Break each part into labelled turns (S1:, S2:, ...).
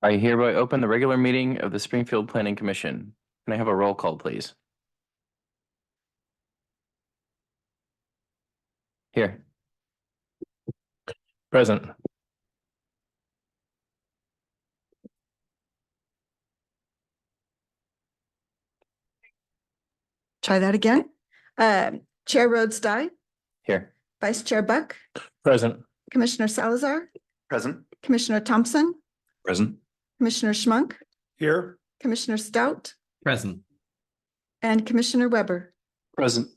S1: I hereby open the regular meeting of the Springfield Planning Commission. Can I have a roll call, please? Here. Present.
S2: Try that again. Chair Rhodes Dye,
S1: Here.
S2: Vice Chair Buck,
S1: Present.
S2: Commissioner Salazar,
S1: Present.
S2: Commissioner Thompson,
S1: Present.
S2: Commissioner Schmunk,
S1: Here.
S2: Commissioner Stout,
S3: Present.
S2: and Commissioner Weber.
S1: Present.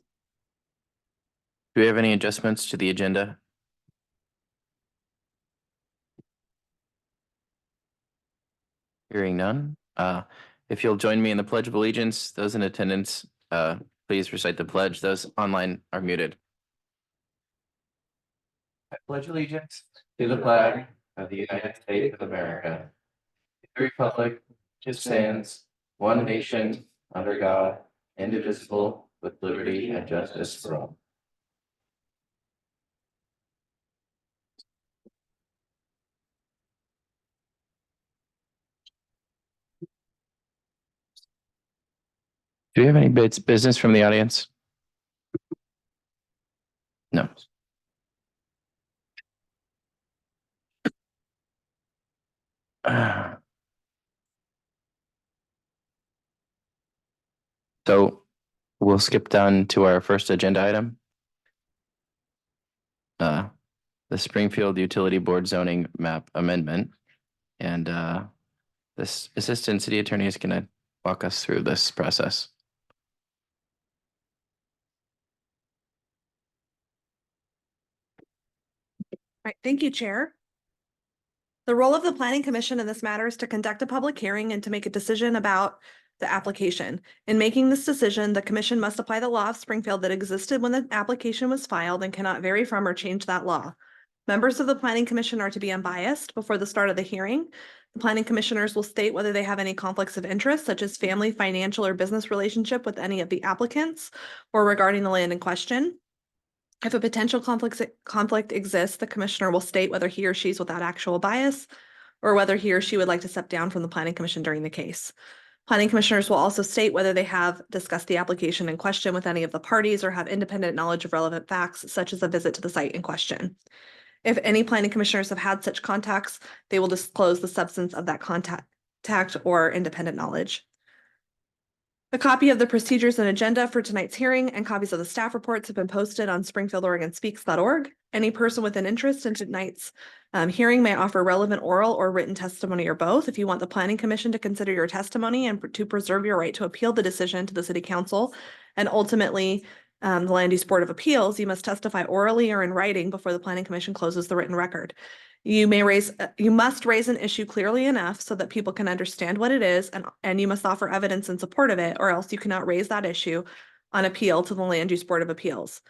S1: Do we have any adjustments to the agenda? Hearing none. If you'll join me in the Pledge of Allegiance, those in attendance, please recite the pledge. Those online are muted. I pledge allegiance to the flag of the United States of America, the republic which stands one nation under God, indivisible, with liberty and justice for all. Do we have any business from the audience? No. So we'll skip down to our first agenda item. The Springfield Utility Board zoning map amendment. And this Assistant City Attorney is gonna walk us through this process.
S4: Right, thank you, Chair. The role of the Planning Commission in this matter is to conduct a public hearing and to make a decision about the application. In making this decision, the Commission must apply the law of Springfield that existed when the application was filed and cannot vary from or change that law. Members of the Planning Commission are to be unbiased before the start of the hearing. The Planning Commissioners will state whether they have any conflicts of interest, such as family, financial, or business relationship with any of the applicants or regarding the land in question. If a potential conflict exists, the commissioner will state whether he or she is without actual bias or whether he or she would like to step down from the Planning Commission during the case. Planning commissioners will also state whether they have discussed the application in question with any of the parties or have independent knowledge of relevant facts, such as a visit to the site in question. If any planning commissioners have had such contacts, they will disclose the substance of that contact or independent knowledge. A copy of the procedures and agenda for tonight's hearing and copies of the staff reports have been posted on springfieldoregonspeaks.org. Any person with an interest in tonight's hearing may offer relevant oral or written testimony or both. If you want the Planning Commission to consider your testimony and to preserve your right to appeal the decision to the City Council and ultimately the Land Use Board of Appeals, you must testify orally or in writing before the Planning Commission closes the written record. You must raise an issue clearly enough so that people can understand what it is, and you must offer evidence in support of it, or else you cannot raise that issue on appeal to the Land Use Board of Appeals.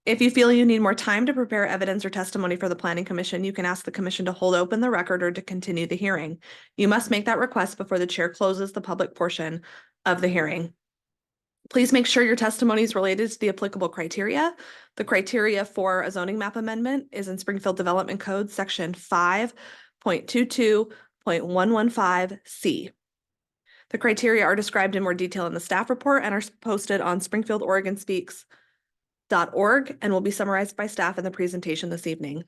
S4: If you feel you need more time to prepare evidence or testimony for the Planning Commission, you can ask the Commission to hold open the record or to continue the hearing. You must make that request before the chair closes the public portion of the hearing. Please make sure your testimony is related to the applicable criteria. The criteria for a zoning map amendment is in Springfield Development Code, section 5.22.115C. The criteria are described in more detail in the staff report and are posted on springfieldoregonspeaks.org and will be summarized by staff in the presentation this evening.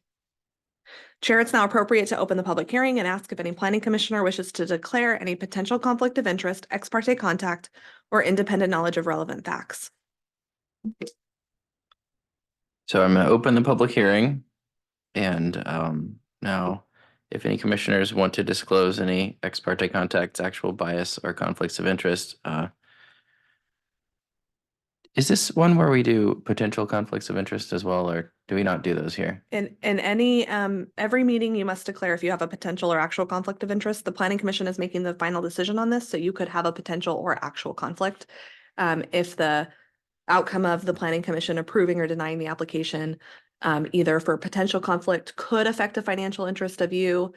S4: Chair, it's now appropriate to open the public hearing and ask if any planning commissioner wishes to declare any potential conflict of interest, ex parte contact, or independent knowledge of relevant facts.
S1: So I'm gonna open the public hearing. And now, if any commissioners want to disclose any ex parte contacts, actual bias, or conflicts of interest, is this one where we do potential conflicts of interest as well, or do we not do those here?
S4: In any every meeting, you must declare if you have a potential or actual conflict of interest. The Planning Commission is making the final decision on this, so you could have a potential or actual conflict. If the outcome of the Planning Commission approving or denying the application, either for potential conflict could affect a financial interest of you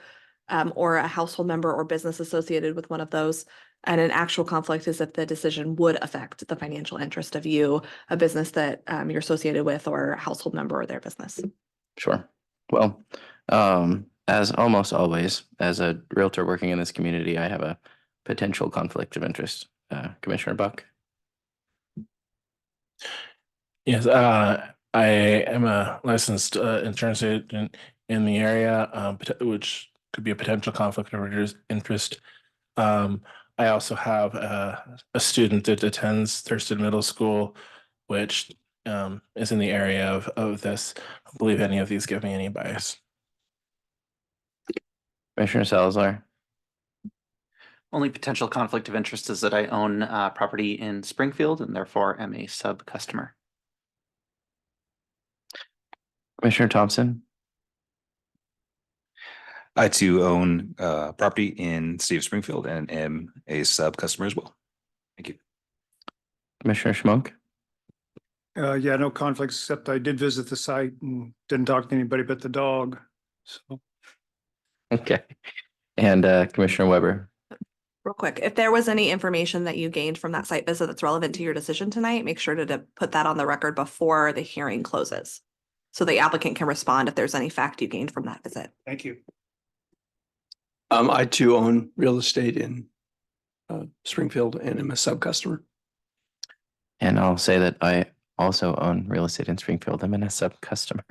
S4: or a household member or business associated with one of those. And an actual conflict is if the decision would affect the financial interest of you, a business that you're associated with, or a household member or their business.
S1: Sure. Well, As almost always, as a realtor working in this community, I have a potential conflict of interest. Commissioner Buck?
S3: Yes, I am a licensed insurance agent in the area, which could be a potential conflict of interest. I also have a student that attends Thurston Middle School, which is in the area of this. I don't believe any of these give me any bias.
S1: Commissioner Salazar?
S5: Only potential conflict of interest is that I own property in Springfield and therefore am a sub-customer.
S1: Commissioner Thompson?
S6: I too own property in the city of Springfield and am a sub customer as well. Thank you.
S1: Commissioner Schmonk?
S7: Yeah, no conflicts, except I did visit the site and didn't talk to anybody but the dog. So
S1: Okay. And Commissioner Weber?
S4: Real quick, if there was any information that you gained from that site visit that's relevant to your decision tonight, make sure to put that on the record before the hearing closes. So the applicant can respond if there's any fact you gained from that visit.
S7: thank you.
S8: I too own real estate in Springfield and am a sub-customer.
S1: And I'll say that I also own real estate in Springfield. I'm a sub customer.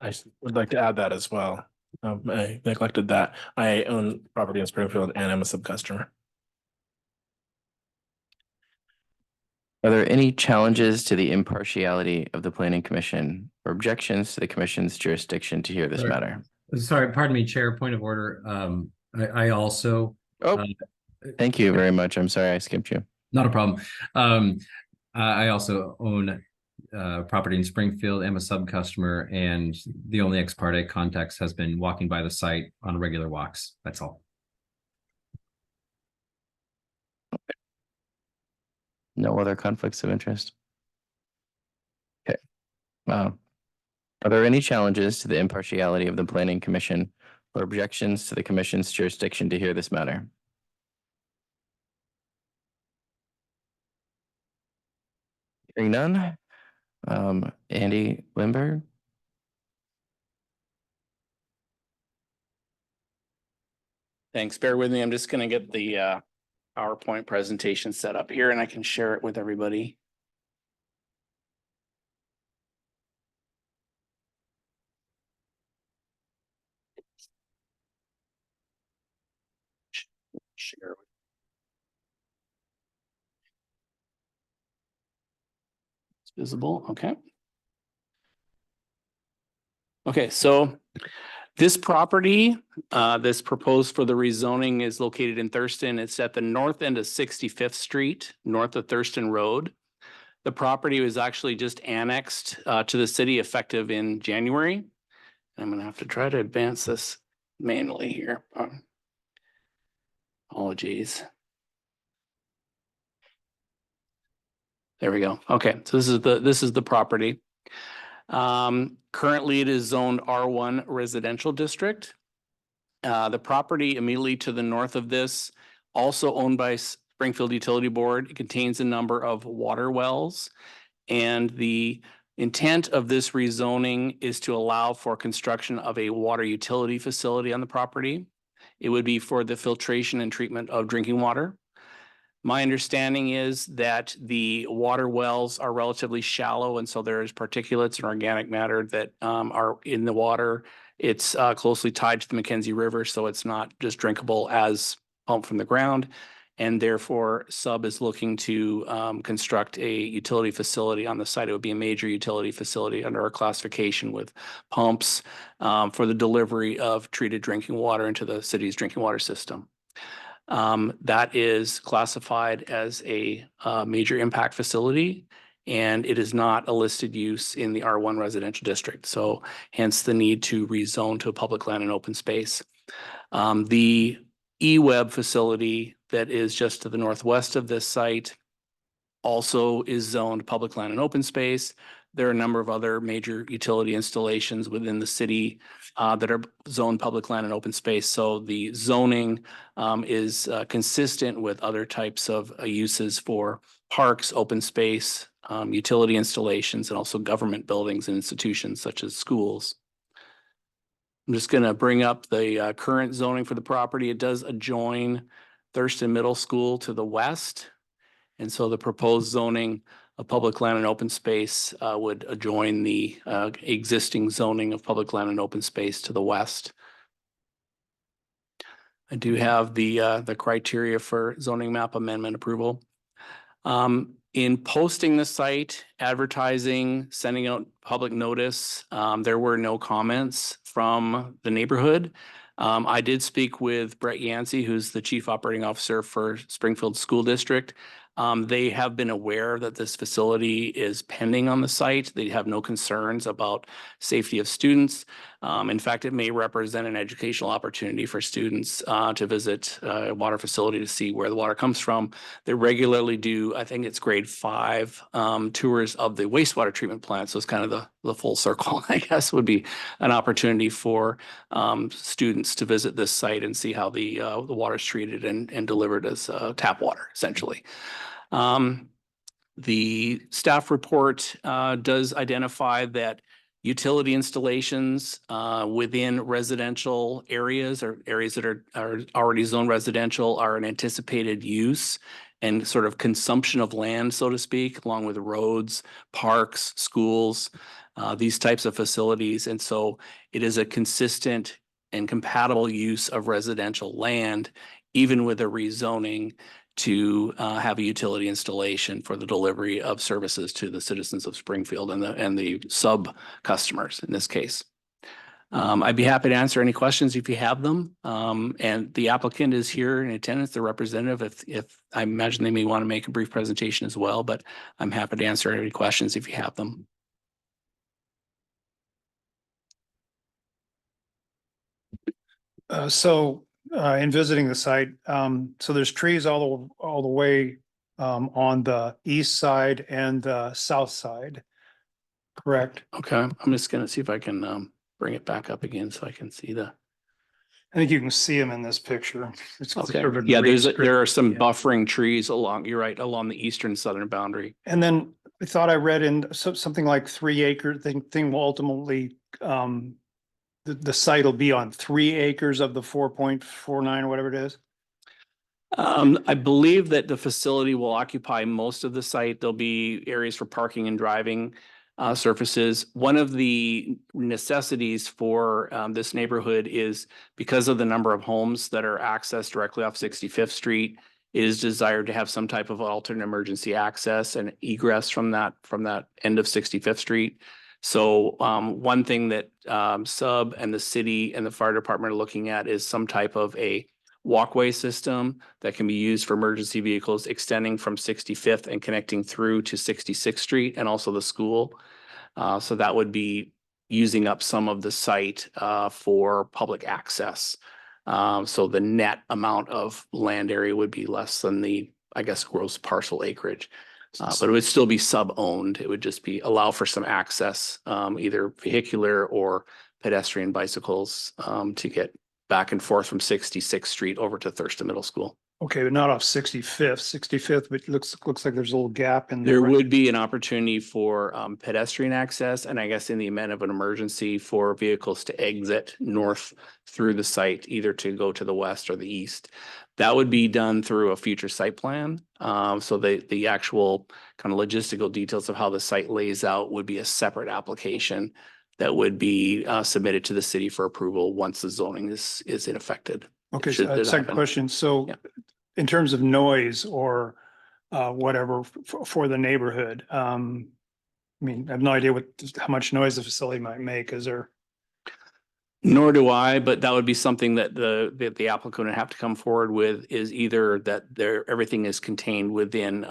S3: I would like to add that as well. I neglected that. I own property in Springfield and I'm a sub customer.
S1: Are there any challenges to the impartiality of the planning commission or objections to the commission's jurisdiction to hear this
S9: Sorry.
S1: matter?
S9: Sorry, pardon me, Chair, point of order. I also,
S1: Oh, thank you very much. I'm sorry I skipped you.
S9: not a problem. I also own property in Springfield, am a sub-customer, and the only ex parte context has been walking by the site on regular walks. That's all.
S1: No other conflicts of interest? Okay. Are there any challenges to the impartiality of the planning commission or objections to the commission's jurisdiction to hear this matter? Hearing none. Andy Lindberg?
S10: Thanks. Bear with me. I'm just going to get the PowerPoint presentation set up here and I can share it with everybody. Share. It's visible. Okay. Okay, so this property, this proposed for the rezoning is located in Thurston. It's at the north end of 65th Street, north of Thurston Road. The property was actually just annexed to the city effective in January. I'm gonna have to try to advance this manually here. Apologies. There we go. Okay, so this is the property. Currently it is zoned R1 residential district. The property immediately to the north of this, also owned by Springfield Utility Board, it contains a number of water wells. And the intent of this rezoning is to allow for construction of a water utility facility on the property. It would be for the filtration and treatment of drinking water. My understanding is that the water wells are relatively shallow, and so there is particulates and organic matter that are in the water. It's closely tied to the Mackenzie River, so it's not just drinkable as pumped from the ground. And therefore, Sub is looking to construct a utility facility on the site. It would be a major utility facility under our classification with pumps for the delivery of treated drinking water into the city's drinking water system. That is classified as a major impact facility, and it is not a listed use in the R1 residential district. So hence the need to rezone to a public land and open space. The eWeb facility that is just to the northwest of this site also is zoned public land and open space. There are a number of other major utility installations within the city that are zoned public land and open space. So the zoning is consistent with other types of uses for parks, open space, utility installations, and also government buildings and institutions such as schools. I'm just gonna bring up the current zoning for the property. It does adjoin Thurston Middle School to the west. And so the proposed zoning of public land and open space would adjoin the existing zoning of public land and open space to the west. I do have the criteria for zoning map amendment approval. In posting the site, advertising, sending out public notice, there were no comments from the neighborhood. I did speak with Brett Yancey, who's the Chief Operating Officer for Springfield School District. They have been aware that this facility is pending on the site. They have no concerns about safety of students. In fact, it may represent an educational opportunity for students to visit a water facility to see where the water comes from. They regularly do, I think it's grade 5 tours of the wastewater treatment plant. So it's kind of the full circle, I guess, would be an opportunity for students to visit this site and see how the water is treated and delivered as tap water, essentially. The staff report does identify that utility installations within residential areas or areas that are already zoned residential are an anticipated use and sort of consumption of land, so to speak, along with roads, parks, schools, these types of facilities. And so it is a consistent and compatible use of residential land, even with a rezoning to have a utility installation for the delivery of services to the citizens of Springfield and the sub customers in this case. I'd be happy to answer any questions if you have them. And the applicant is here in attendance, the representative, if I imagine they may want to make a brief presentation as well, but I'm happy to answer any questions if you have them.
S7: In visiting the site, so there's trees all the way on the east side and the south side, correct?
S10: Okay, I'm just gonna see if I can bring it back up again so I can see the.
S7: I think you can see them in this picture. It's
S10: Okay,
S7: sort of a
S10: yeah,
S7: green
S10: there are some
S7: yeah.
S10: buffering trees along, you're right, along the eastern southern boundary.
S7: And then I thought I read in something like 3 acre thing will ultimately, the site will be on 3 acres of the 4.49, whatever it is.
S10: I believe that the facility will occupy most of the site. There'll be areas for parking and driving surfaces. One of the necessities for this neighborhood is because of the number of homes that are accessed directly off 65th Street, it is desired to have some type of alternate emergency access and egress from that end of 65th Street. So one thing that Sub and the city and the fire department are looking at is some type of a walkway system that can be used for emergency vehicles extending from 65th and connecting through to 66th Street and also the school. So that would be using up some of the site for public access. So the net amount of land area would be less than the, I guess, gross parcel acreage. But it would still be sub-owned. It would just be allow for some access, either vehicular or pedestrian bicycles to get back and forth from 66th Street over to Thurston Middle School.
S7: Okay, but not off 65th, but it looks like there's a little gap in
S10: There
S7: there.
S10: would be an opportunity for pedestrian access, and I guess in the event of an emergency for vehicles to exit north through the site, either to go to the west or the east. That would be done through a future site plan. So the actual kind of logistical details of how the site lays out would be a separate application that would be submitted to the city for approval once the zoning is in effected.
S7: Okay,
S10: Should
S7: so
S10: it
S7: second
S10: happen.
S7: question. So
S10: Yeah.
S7: in terms of noise or whatever for the neighborhood, I mean, I have no idea how much noise the facility might make. Is there?
S10: Nor do I, but that would be something that the applicant would have to come forward with is either that everything is contained within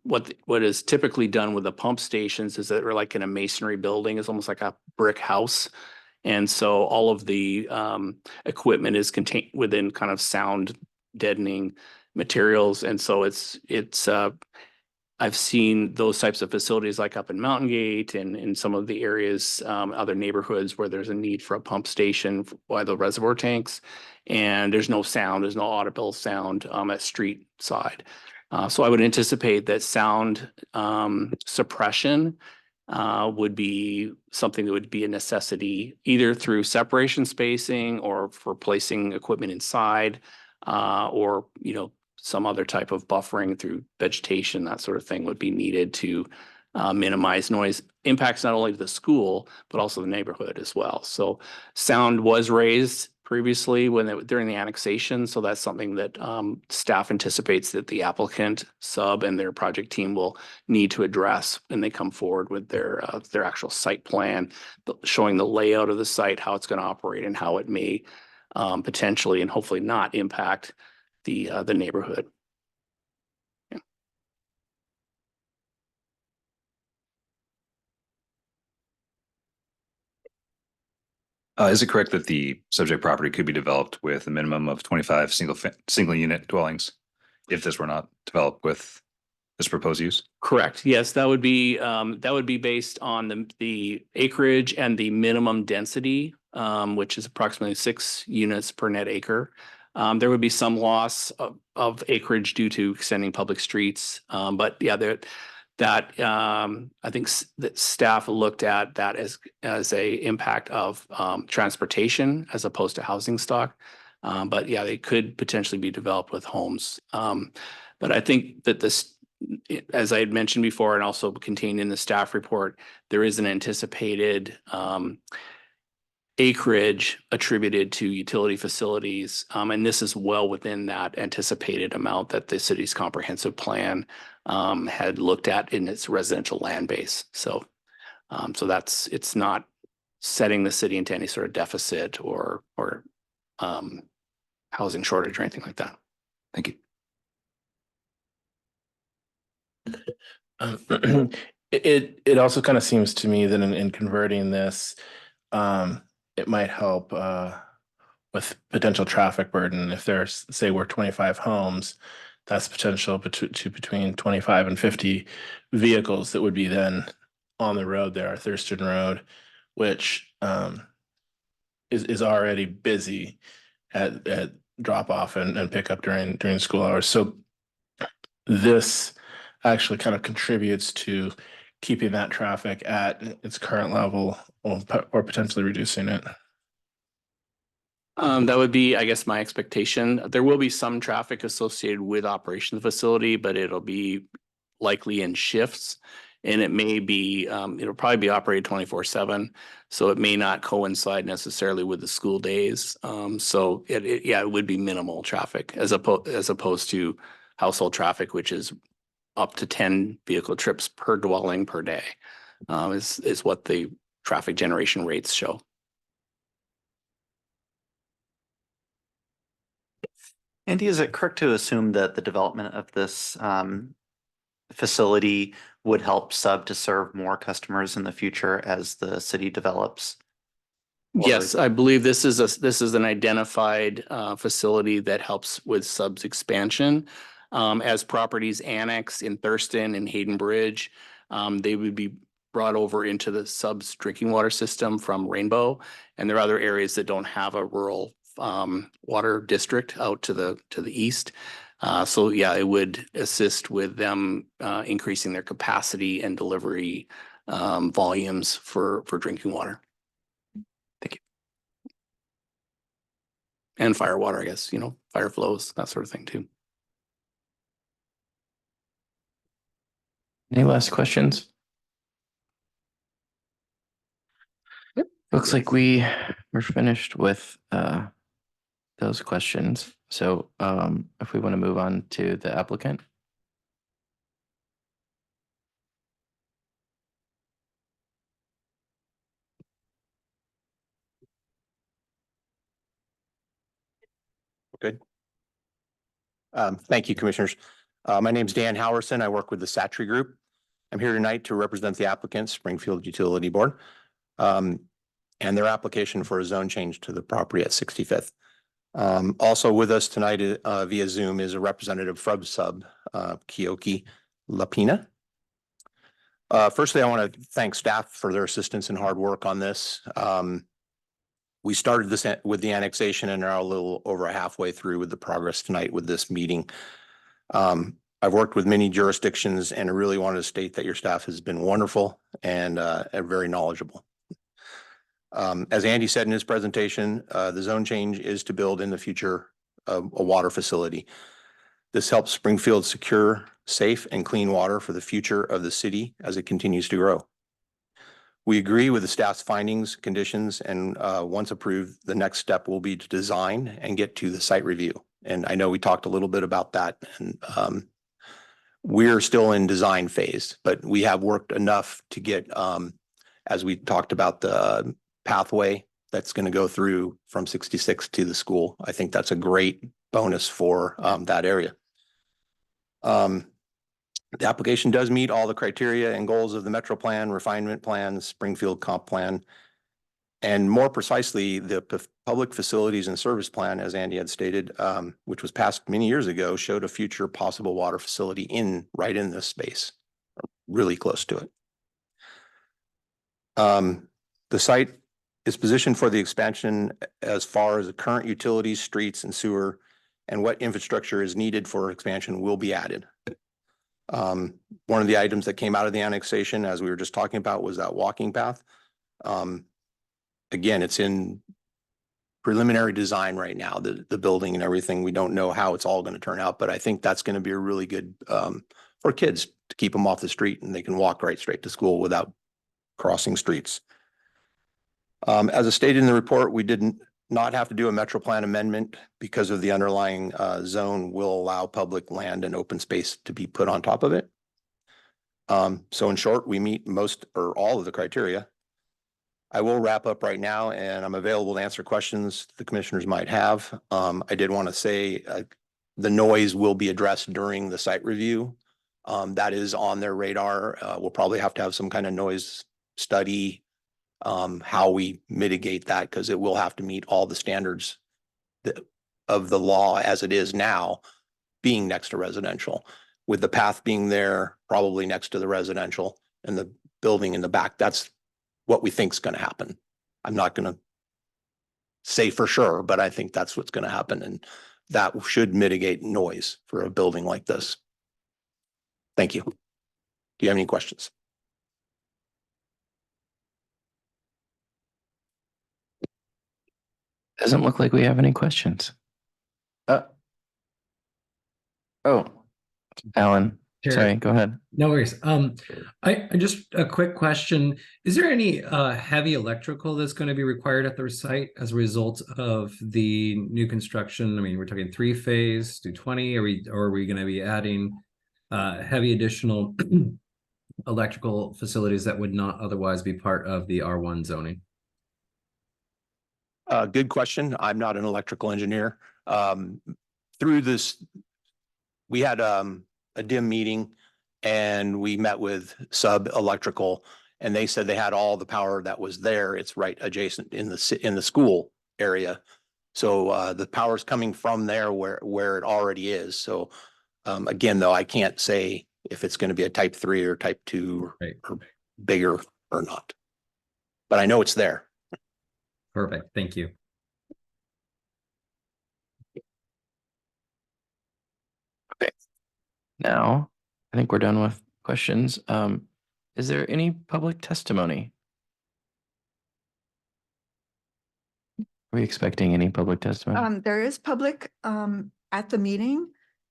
S10: what is typically done with the pump stations is that they're like in a masonry building, it's almost like a brick house. And so all of the equipment is contained within kind of sound deadening materials. And so it's I've seen those types of facilities like up in Mountain Gate and in some of the areas, other neighborhoods where there's a need for a pump station by the reservoir tanks. And there's no sound, there's no audible sound at street side. So I would anticipate that sound suppression would be something that would be a necessity either through separation spacing or for placing equipment inside, or, you know, some other type of buffering through vegetation, that sort of thing would be needed to minimize noise impacts not only to the school, but also the neighborhood as well. So sound was raised previously during the annexation. So that's something that staff anticipates that the applicant, sub, and their project team will need to address when they come forward with their actual site plan, showing the layout of the site, how it's going to operate, and how it may potentially and hopefully not impact the neighborhood.
S6: Is it correct that the subject property could be developed with a minimum of 25 single unit dwellings if this were not developed with this proposed use?
S10: Correct. Yes, that would be based on the acreage and the minimum density, which is approximately 6 units per net acre. There would be some loss of acreage due to extending public streets, but yeah, I think that staff looked at that as a impact of transportation as opposed to housing stock. But yeah, they could potentially be developed with homes. But I think that this, as I had mentioned before, and also contained in the staff report, there is an anticipated acreage attributed to utility facilities. And this is well within that anticipated amount that the city's comprehensive plan had looked at in its residential land base. So, it's not setting the city into any sort of deficit or housing shortage or anything like that.
S6: Thank you.
S3: It also kind of seems to me that in converting this, it might help with potential traffic burden. If there's, say, we're 25 homes, that's potential to between 25 and 50 vehicles that would be then on the road there, Thurston Road, which is already busy at drop off and pick up during school hours. So this actually kind of contributes to keeping that traffic at its current level or potentially reducing it.
S10: That would be, I guess, my expectation. There will be some traffic associated with operation of the facility, but it'll be likely in shifts. And it may be, it'll probably be operated 24/7. So it may not coincide necessarily with the school days. So it would be minimal traffic as opposed to household traffic, which is up to 10 vehicle trips per dwelling per day, is what the traffic generation rates show.
S5: Andy, is it correct to assume that the development of this facility would help sub to serve more customers in the future as the city develops?
S10: Yes, I believe this is an identified facility that helps with sub's expansion. As properties annex in Thurston and Hayden Bridge, they would be brought over into the sub's drinking water system from Rainbow. And there are other areas that don't have a rural water district out to the east. So yeah, it would assist with them increasing their capacity and delivery volumes for drinking water. Thank you. And fire water, I guess, fire flows, that sort of thing too.
S1: Any last questions?
S10: Yep.
S1: Looks like we're finished with those questions. So if we want to move on to the applicant.
S11: Good. Thank you, commissioners. My name is Dan Howerson. I work with the Satry Group. I'm here tonight to represent the applicant, Springfield Utility Board, and their application for a zone change to the property at 65th. Also with us tonight via Zoom is a representative from sub, Kioki Lapina. Firstly, I want to thank staff for their assistance and hard work on this. We started this with the annexation and are a little over halfway through with the progress tonight with this meeting. I've worked with many jurisdictions and I really wanted to state that your staff has been wonderful and are very knowledgeable. As Andy said in his presentation, the zone change is to build in the future a water facility. This helps Springfield secure safe and clean water for the future of the city as it continues to grow. We agree with the staff's findings, conditions, and once approved, the next step will be to design and get to the site review. And I know we talked a little bit about that, and we're still in design phase, but we have worked enough to get, as we talked about, the pathway that's going to go through from 66 to the school. I think that's a great bonus for that area. The application does meet all the criteria and goals of the Metro Plan, Refinement Plan, Springfield Comp Plan, and more precisely, the Public Facilities and Service Plan, as Andy had stated, which was passed many years ago, showed a future possible water facility right in this space, really close to it. The site is positioned for the expansion as far as the current utilities, streets, and sewer, and what infrastructure is needed for expansion will be added. One of the items that came out of the annexation, as we were just talking about, was that walking path. Again, it's in preliminary design right now, the building and everything. We don't know how it's all going to turn out, but I think that's going to be a really good for kids to keep them off the street and they can walk right straight to school without crossing streets. As stated in the report, we did not have to do a Metro Plan amendment because of the underlying zone will allow public land and open space to be put on top of it. So in short, we meet most or all of the criteria. I will wrap up right now and I'm available to answer questions the commissioners might have. I did want to say the noise will be addressed during the site review. That is on their radar. We'll probably have to have some kind of noise study, how we mitigate that, because it will have to meet all the standards of the law as it is now, being next to residential, with the path being there, probably next to the residential and the building in the back. That's what we think is going to happen. I'm not going to say for sure, but I think that's what's going to happen. And that should mitigate noise for a building like this. Thank you. Do you have any questions?
S1: Doesn't look like we have any questions. Oh, Alan,
S9: Sure.
S1: sorry, go ahead.
S9: No worries. I just a quick question. Is there any heavy electrical that's going to be required at the site as a result of the new construction? I mean, we're talking 3-phase, 220. Are we going to be adding heavy additional electrical facilities that would not otherwise be part of the R1 zoning?
S11: Good question. I'm not an electrical engineer. Through this, we had a DIM meeting and we met with Sub Electrical and they said they had all the power that was there. It's right adjacent in the school area. So the power's coming from there where it already is. So again, though, I can't say if it's going to be a type 3 or type 2
S9: Right.
S11: or bigger or not, but I know it's there.
S9: Perfect. Thank you.
S1: Now, I think we're done with questions. Is there any public testimony? Are we expecting any public testimony?
S2: There is public at the meeting,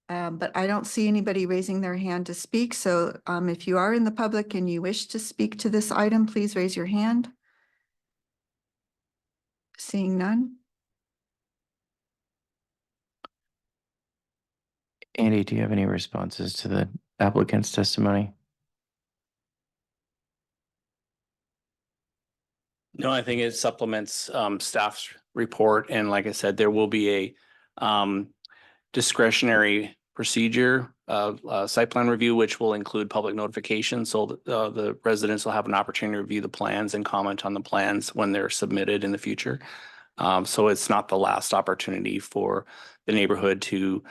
S2: but I don't see anybody raising their hand to speak. So if you are in the public and you wish to speak to this item, please raise your hand. Seeing none.
S1: Andy, do you have any responses to the applicant's testimony?
S10: No, I think it supplements staff's report. And like I said, there will be a discretionary procedure site plan review, which will include public notification. So the residents will have an opportunity to review the plans and comment on the plans when they're submitted in the future. So it's not the last opportunity for the neighborhood to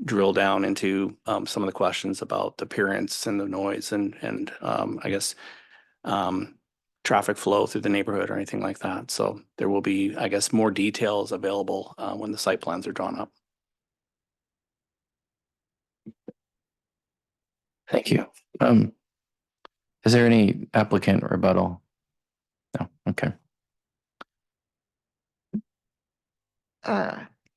S10: drill down into some of the questions about the appearance and the noise and I guess traffic flow through the neighborhood or anything like that. So there will be, I guess, more details available when the site plans are drawn up.
S1: Thank you. Is there any applicant rebuttal? No, okay.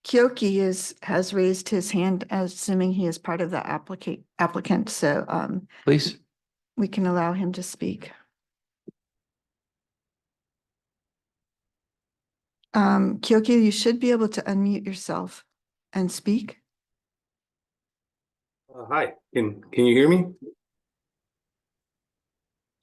S2: Kyoki has raised his hand, assuming he is part of the applicant, so
S1: Please.
S2: we can allow him to speak. Kyoki, you should be able to unmute yourself and speak.
S12: Hi, can you hear me?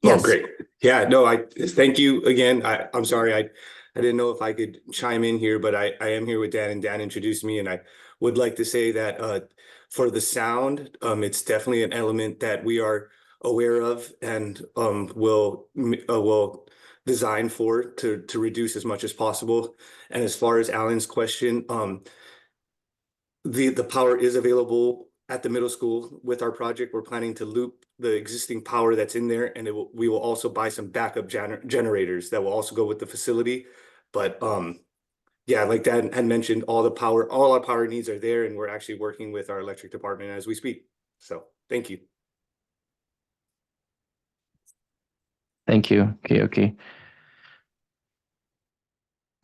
S2: Yes.
S12: Oh, great. Yeah, no, thank you again. I'm sorry, I didn't know if I could chime in here, but I am here with Dan, and Dan introduced me, and I would like to say that for the sound, it's definitely an element that we are aware of and will design for to reduce as much as possible. And as far as Alan's question, the power is available at the middle school. With our project, we're planning to loop the existing power that's in there, and we will also buy some backup generators that will also go with the facility. But yeah, like Dan had mentioned, all our power needs are there, and we're actually working with our electric department as we speak. So thank you.
S1: Thank you, Kyoki.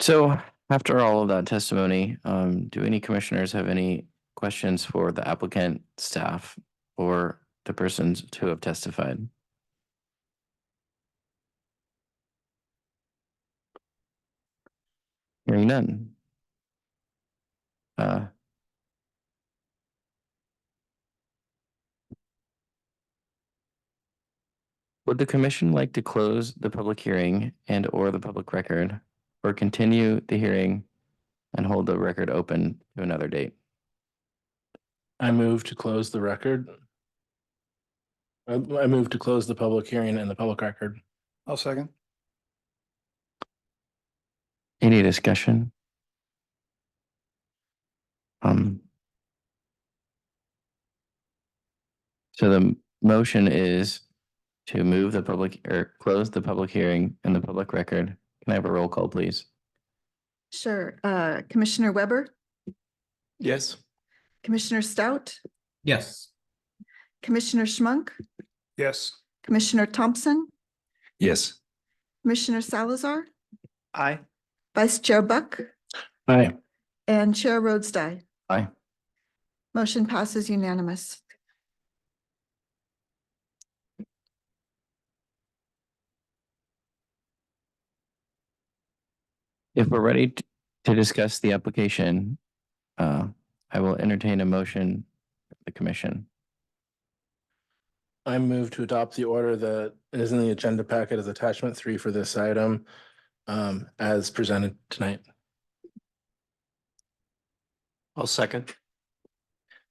S1: So after all of that testimony, do any commissioners have any questions for the applicant, staff, or the persons who have testified? Hearing none. Would the commission like to close the public hearing and or the public record, or continue the hearing and hold the record open to another date?
S3: I move to close the record. I move to close the public hearing and the public record.
S7: I'll second.
S1: Any discussion? So the motion is to move the public or close the public hearing and the public record. Can I have a roll call, please?
S2: Sure. Commissioner Weber,
S8: Yes.
S2: Commissioner Stout,
S9: Yes.
S2: Commissioner Schmunk,
S7: Yes.
S2: Commissioner Thompson,
S6: Yes.
S2: Commissioner Salazar,
S5: Aye.
S2: Vice Chair Buck,
S3: Aye.
S2: and Chair Rhodes Dye.
S1: Aye.
S2: Motion passes unanimous.
S1: If we're ready to discuss the application, I will entertain a motion from the commission.
S3: I move to adopt the order that is in the agenda packet as attachment 3 for this item, as presented tonight.
S8: I'll second.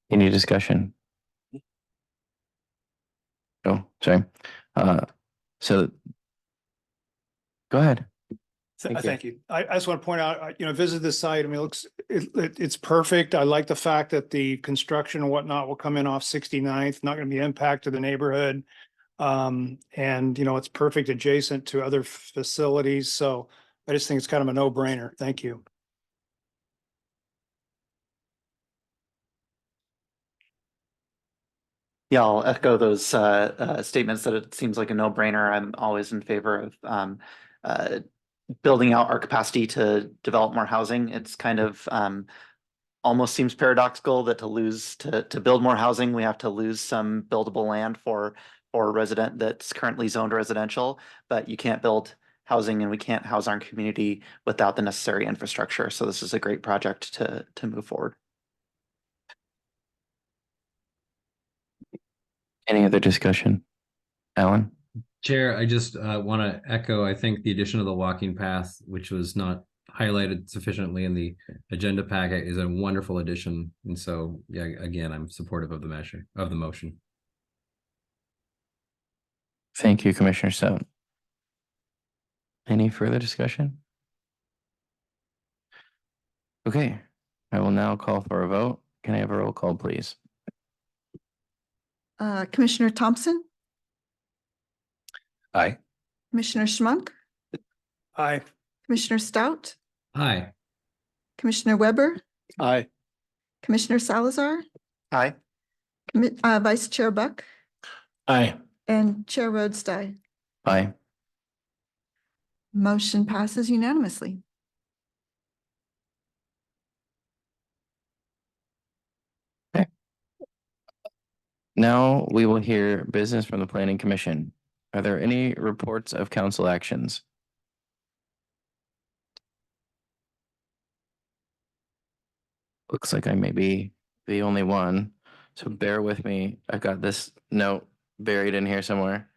S1: Any discussion? Oh, sorry. So go ahead. Thank you.
S7: Thank you. I just want to point out, visit this site. I mean, it's perfect. I like the fact that the construction and whatnot will come in off 69th, not going to be impact to the neighborhood. And it's perfect adjacent to other facilities. So I just think it's kind of a no-brainer. Thank you.
S5: Yeah, I'll echo those statements that it seems like a no-brainer. I'm always in favor of building out our capacity to develop more housing. It's kind of almost seems paradoxical that to build more housing, we have to lose some buildable land for a resident that's currently zoned residential, but you can't build housing and we can't house our community without the necessary infrastructure. So this is a great project to move forward.
S1: Any other discussion? Alan?
S9: Chair, I just want to echo, I think the addition of the walking path, which was not highlighted sufficiently in the agenda packet, is a wonderful addition. And so, yeah, again, I'm supportive of the measure, of the motion.
S1: Thank you, Commissioner Stout. Any further discussion? Okay, I will now call for a vote. Can I have a roll call, please?
S2: Commissioner Thompson,
S6: Aye.
S2: Commissioner Schmunk,
S7: Aye.
S2: Commissioner Stout,
S9: Aye.
S2: Commissioner Weber,
S8: Aye.
S2: Commissioner Salazar,
S5: Aye.
S2: Vice Chair Buck,
S3: Aye.
S2: And Chair Roadstein.
S1: Aye.
S2: Motion passes unanimously.
S1: Now we will hear business from the Planning Commission. Are there any reports of council actions? Looks like I may be the only one, so bear with me. I've got this note buried in here somewhere.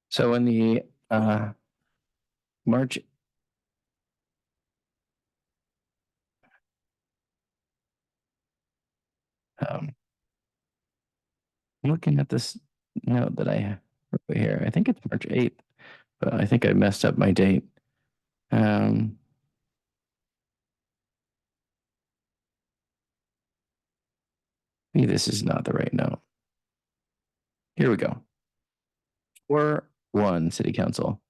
S1: So in the March looking at this note that I have over here, I think it's March 8th, but I think I messed up my date. Maybe this is not the right note. Here we go. 4-1 City Council.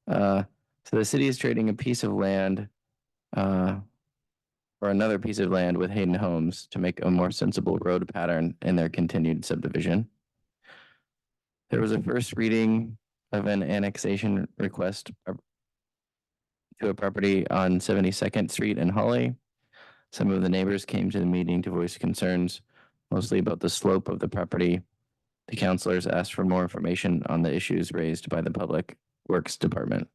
S1: So the city is trading a piece of land or another piece of land with Hayden Homes to make a more sensible road pattern in their continued subdivision. There was a first reading of an annexation request to a property on 72nd Street in Holly. Some of the neighbors came to the meeting to voice concerns, mostly about the slope of the property. The councilors asked for more information on the issues raised by the Public Works Department.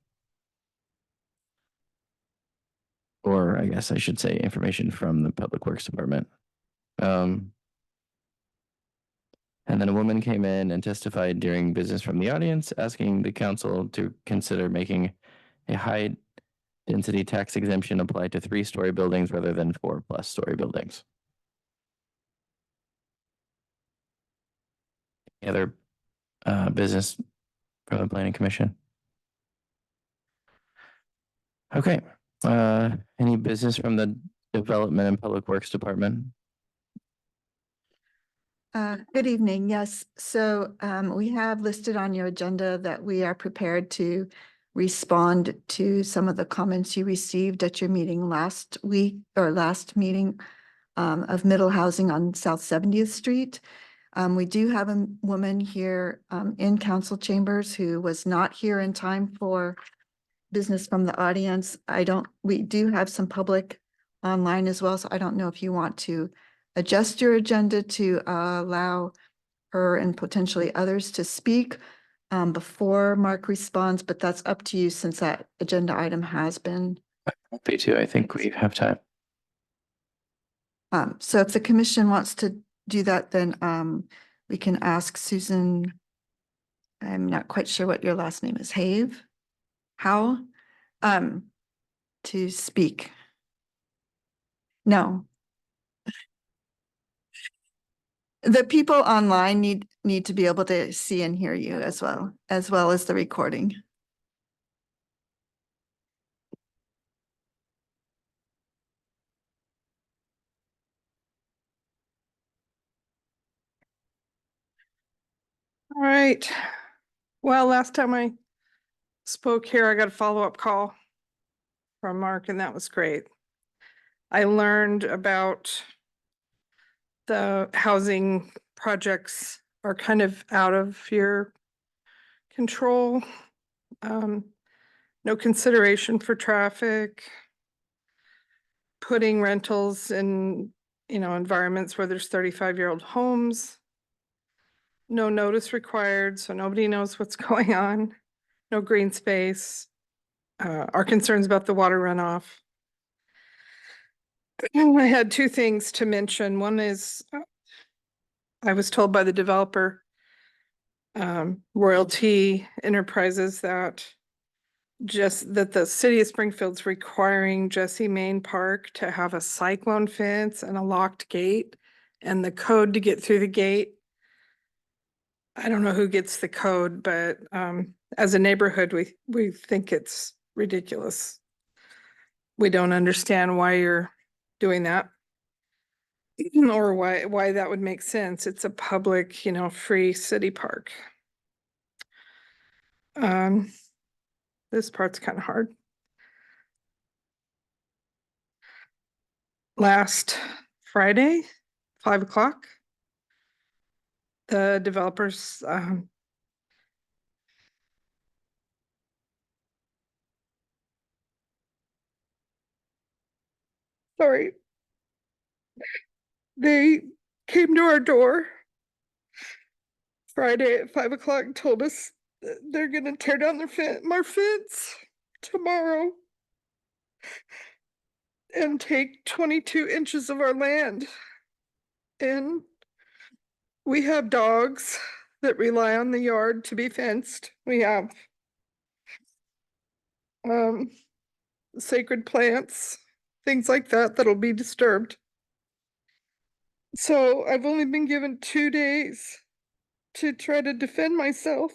S1: Or I guess I should say information from the Public Works Department. And then a woman came in and testified during business from the audience, asking the council to consider making a high density tax exemption apply to 3-story buildings rather than 4+ story buildings. Any other business from the Planning Commission? Okay. Any business from the Development and Public Works Department?
S2: Good evening. Yes, so we have listed on your agenda that we are prepared to respond to some of the comments you received at your meeting last week or last meeting of middle housing on South 70th Street. We do have a woman here in council chambers who was not here in time for business from the audience. We do have some public online as well, so I don't know if you want to adjust your agenda to allow her and potentially others to speak before Mark responds, but that's up to you since that agenda item has been.
S1: Me too. I think we have time.
S2: So if the commission wants to do that, then we can ask Susan. I'm not quite sure what your last name is. How? To speak. No. The people online need to be able to see and hear you as well as the recording.
S13: All right. Well, last time I spoke here, I got a follow-up call from Mark, and that was great. I learned about the housing projects are kind of out of your control. No consideration for traffic, putting rentals in, environments where there's 35-year-old homes. No notice required, so nobody knows what's going on. No green space. Our concerns about the water runoff. I had two things to mention. One is I was told by the developer, Royalty Enterprises, that the city of Springfield's requiring Jesse Main Park to have a cyclone fence and a locked gate, and the code to get through the gate. I don't know who gets the code, but as a neighborhood, we think it's ridiculous. We don't understand why you're doing that. or why that would make sense. It's a public, you know, free city park. This part's kind of hard. Last Friday, 5 o'clock, the developers, sorry, they came to our door Friday at 5 o'clock and told us that they're gonna tear down our fence tomorrow and take 22 inches of our land. And we have dogs that rely on the yard to be fenced. We have sacred plants, things like that that'll be disturbed. So I've only been given 2 days to try to defend myself.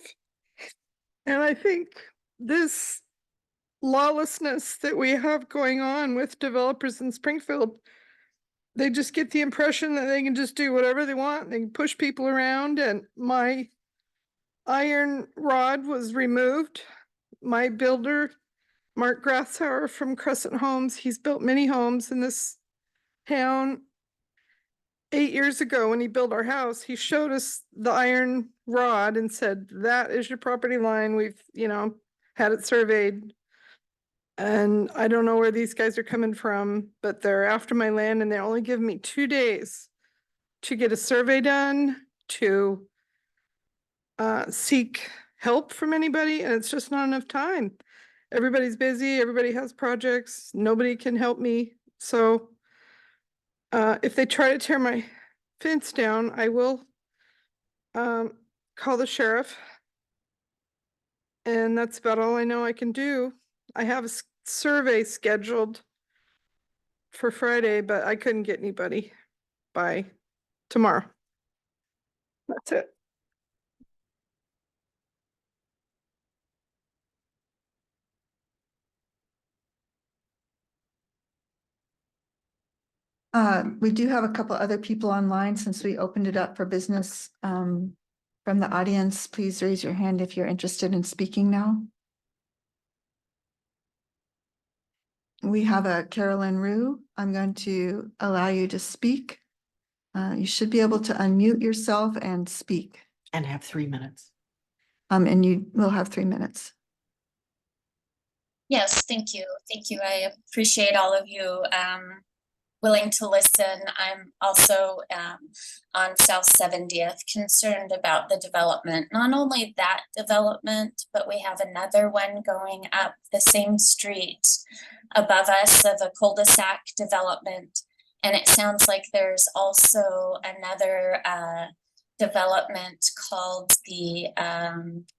S13: And I think this lawlessness that we have going on with developers in Springfield, they just get the impression that they can just do whatever they want. They can push people around, and my iron rod was removed. My builder, Mark Grassauer from Crescent Homes, he's built many homes in this town. 8 years ago, when he built our house, he showed us the iron rod and said, that is your property line. We've, you know, had it surveyed. And I don't know where these guys are coming from, but they're after my land, and they only give me 2 days to get a survey done, to seek help from anybody, and it's just not enough time. Everybody's busy, everybody has projects, nobody can help me. So if they try to tear my fence down, I will call the sheriff. And that's about all I know I can do. I have a survey scheduled for Friday, but I couldn't get anybody by tomorrow. That's it.
S2: We do have a couple other people online since we opened it up for business. From the audience, please raise your hand if you're interested in speaking now. We have a Carolyn Rue. I'm going to allow you to speak. You should be able to unmute yourself and speak.
S14: And have 3 minutes.
S2: And you will have 3 minutes.
S15: Yes, thank you. Thank you. I appreciate all of you willing to listen. I'm also on South 70th concerned about the development. Not only that development, but we have another one going up the same street above us of a cul-de-sac development. And it sounds like there's also another development called the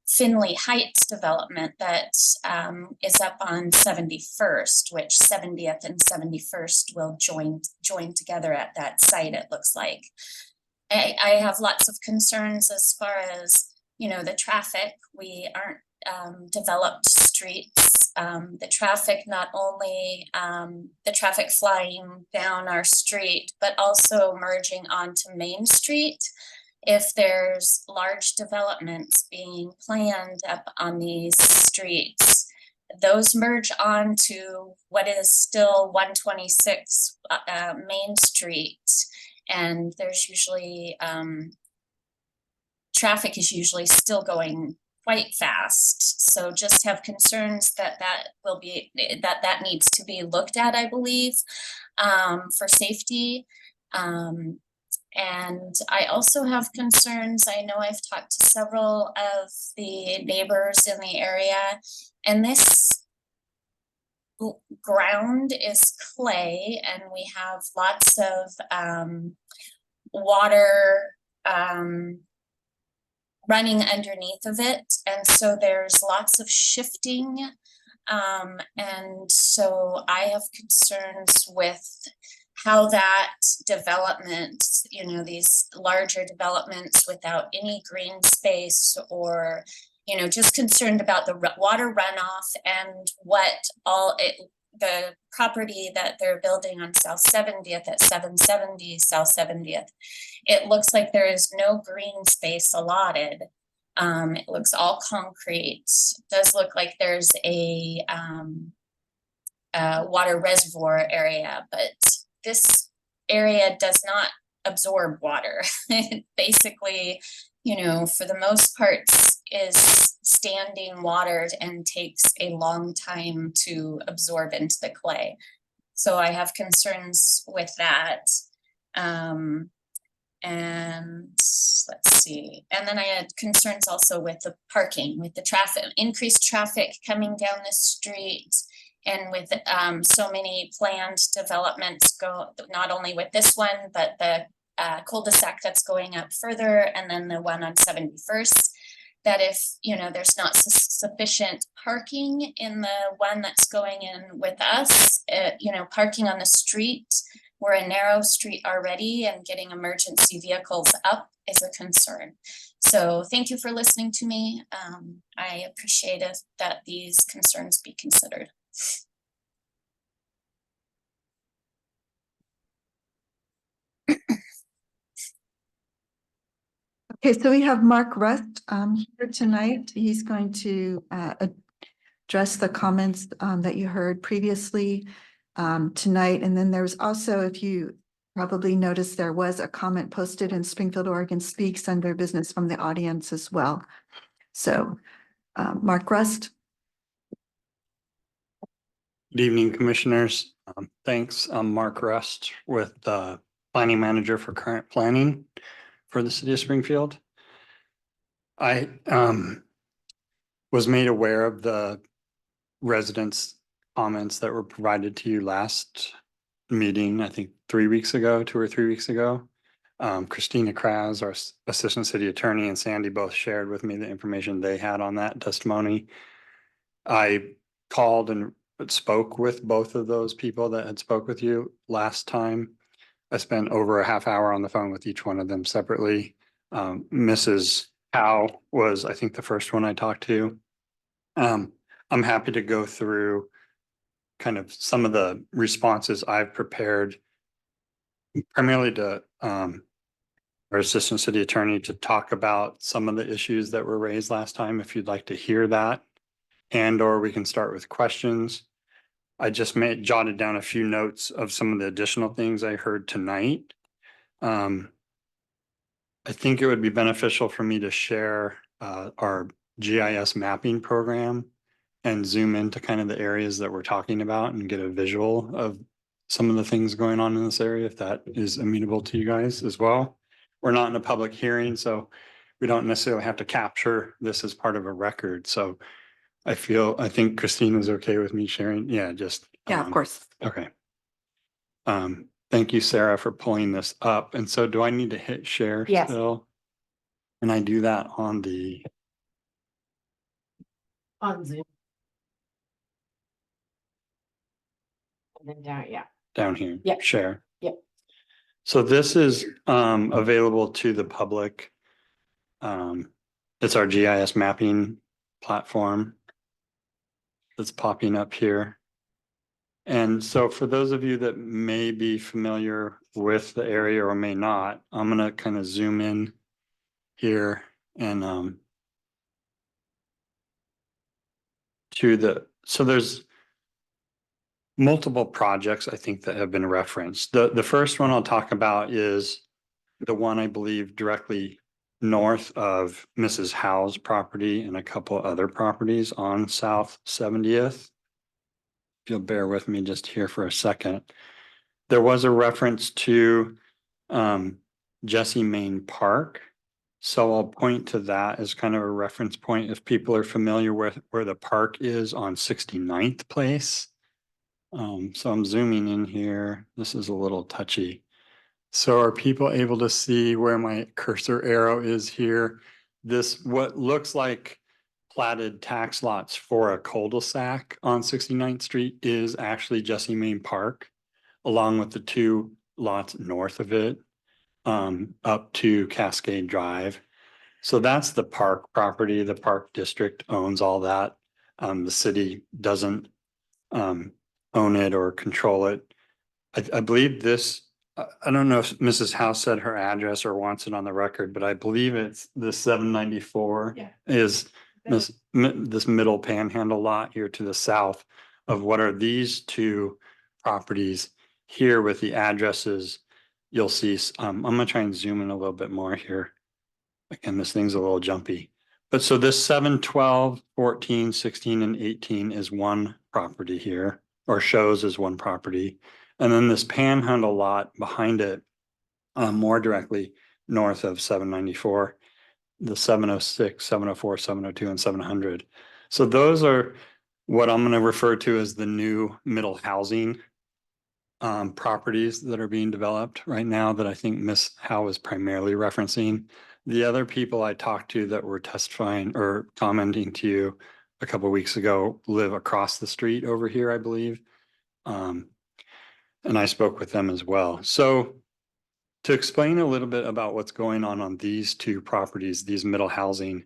S15: Finley Heights development that is up on 71st, which 70th and 71st will join together at that site, it looks like. I have lots of concerns as far as, you know, the traffic. We aren't developed streets. The traffic, not only the traffic flying down our street, but also merging onto Main Street. If there's large developments being planned up on these streets, those merge onto what is still 126 Main Street. And there's usually, traffic is usually still going quite fast. So just have concerns that that needs to be looked at, I believe, for safety. And I also have concerns. I know I've talked to several of the neighbors in the area, and this ground is clay, and we have lots of water running underneath of it. And so there's lots of shifting. And so I have concerns with how that development, you know, these larger developments without any green space, or, you know, just concerned about the water runoff and what all it, the property that they're building on South 70th at 770 South 70th, it looks like there is no green space allotted. It looks all concrete. Does look like there's a water reservoir area, but this area does not absorb water. It basically, you know, for the most part is standing water and takes a long time to absorb into the clay. So I have concerns with that. And let's see. And then I had concerns also with the parking, with the traffic, increased traffic coming down the street. And with so many planned developments go, not only with this one, but the cul-de-sac that's going up further, and then the one on 71st, that if, you know, there's not sufficient parking in the one that's going in with us, you know, parking on the street, we're a narrow street already, and getting emergency vehicles up is a concern. So thank you for listening to me. I appreciate it that these concerns be considered.
S2: Okay, so we have Mark Rust here tonight. He's going to address the comments that you heard previously tonight. And then there's also, if you probably noticed, there was a comment posted in Springfield, Oregon Speaks under business from the audience as well. So Mark Rust.
S14: Good evening, commissioners. Thanks. I'm Mark Rust with the planning manager for current planning for the city of Springfield. I was made aware of the residents' comments that were provided to you last meeting, I think 3 weeks ago, 2 or 3 weeks ago. Christina Kraz, our assistant city attorney, and Sandy both shared with me the information they had on that testimony. I called and spoke with both of those people that had spoke with you last time. I spent over a half hour on the phone with each one of them separately. Mrs. Howe was, I think, the first one I talked to. I'm happy to go through kind of some of the responses I've prepared, primarily to our assistant city attorney, to talk about some of the issues that were raised last time, if you'd like to hear that, and or we can start with questions. I just jotted down a few notes of some of the additional things I heard tonight. I think it would be beneficial for me to share our GIS mapping program and zoom into kind of the areas that we're talking about and get a visual of some of the things going on in this area, if that is amenable to you guys as well. We're not in a public hearing, so we don't necessarily have to capture this as part of a record. So I think Christine is okay with me sharing. Yeah, just.
S2: Yeah, of course.
S14: Okay. Thank you, Sarah, for pulling this up. And so do I need to hit share
S16: Yes.
S14: still? And I do that on
S16: Zoom. And then down, yeah.
S14: down here.
S16: Yep.
S14: Share.
S16: Yep.
S14: So this is available to the public. It's our GIS mapping platform that's popping up here. And so for those of you that may be familiar with the area or may not, I'm going to kind of zoom in here and so there's multiple projects I think that have been referenced. The first one I'll talk about is the one I believe directly north of Mrs. Howe's property and a couple other properties on South 70th. If you'll bear with me just here for a second. There was a reference to Jessie Main Park. So I'll point to that as kind of a reference point if people are familiar with where the park is on 69th Place. So I'm zooming in here. This is a little touchy. So are people able to see where my cursor arrow is here? This, what looks like platted tax lots for a cul-de-sac on 69th Street, is actually Jessie Main Park, along with the 2 lots north of it, up to Cascade Drive. So that's the park property. The park district owns all that. The city doesn't own own it or control it. I believe this, I don't know if Mrs. House said her address or wants it on the record, but I believe it's the 794
S16: Yeah.
S14: is this middle panhandle lot here to the south of what are these two properties here with the addresses. You'll see, I'm gonna try and zoom in a little bit more here. Again, this thing's a little jumpy. But so this 7, 12, 14, 16, and 18 is one property here, or shows as one property. And then this panhandle lot behind it, more directly north of 794, the 706, 704, 702, and 700. So those are what I'm going to refer to as the new middle housing properties that are being developed right now that I think Ms. Howe is primarily referencing. The other people I talked to that were testifying or commenting to you a couple of weeks ago live across the street over here, I believe. And I spoke with them as well. So to explain a little bit about what's going on these two properties, these middle housing,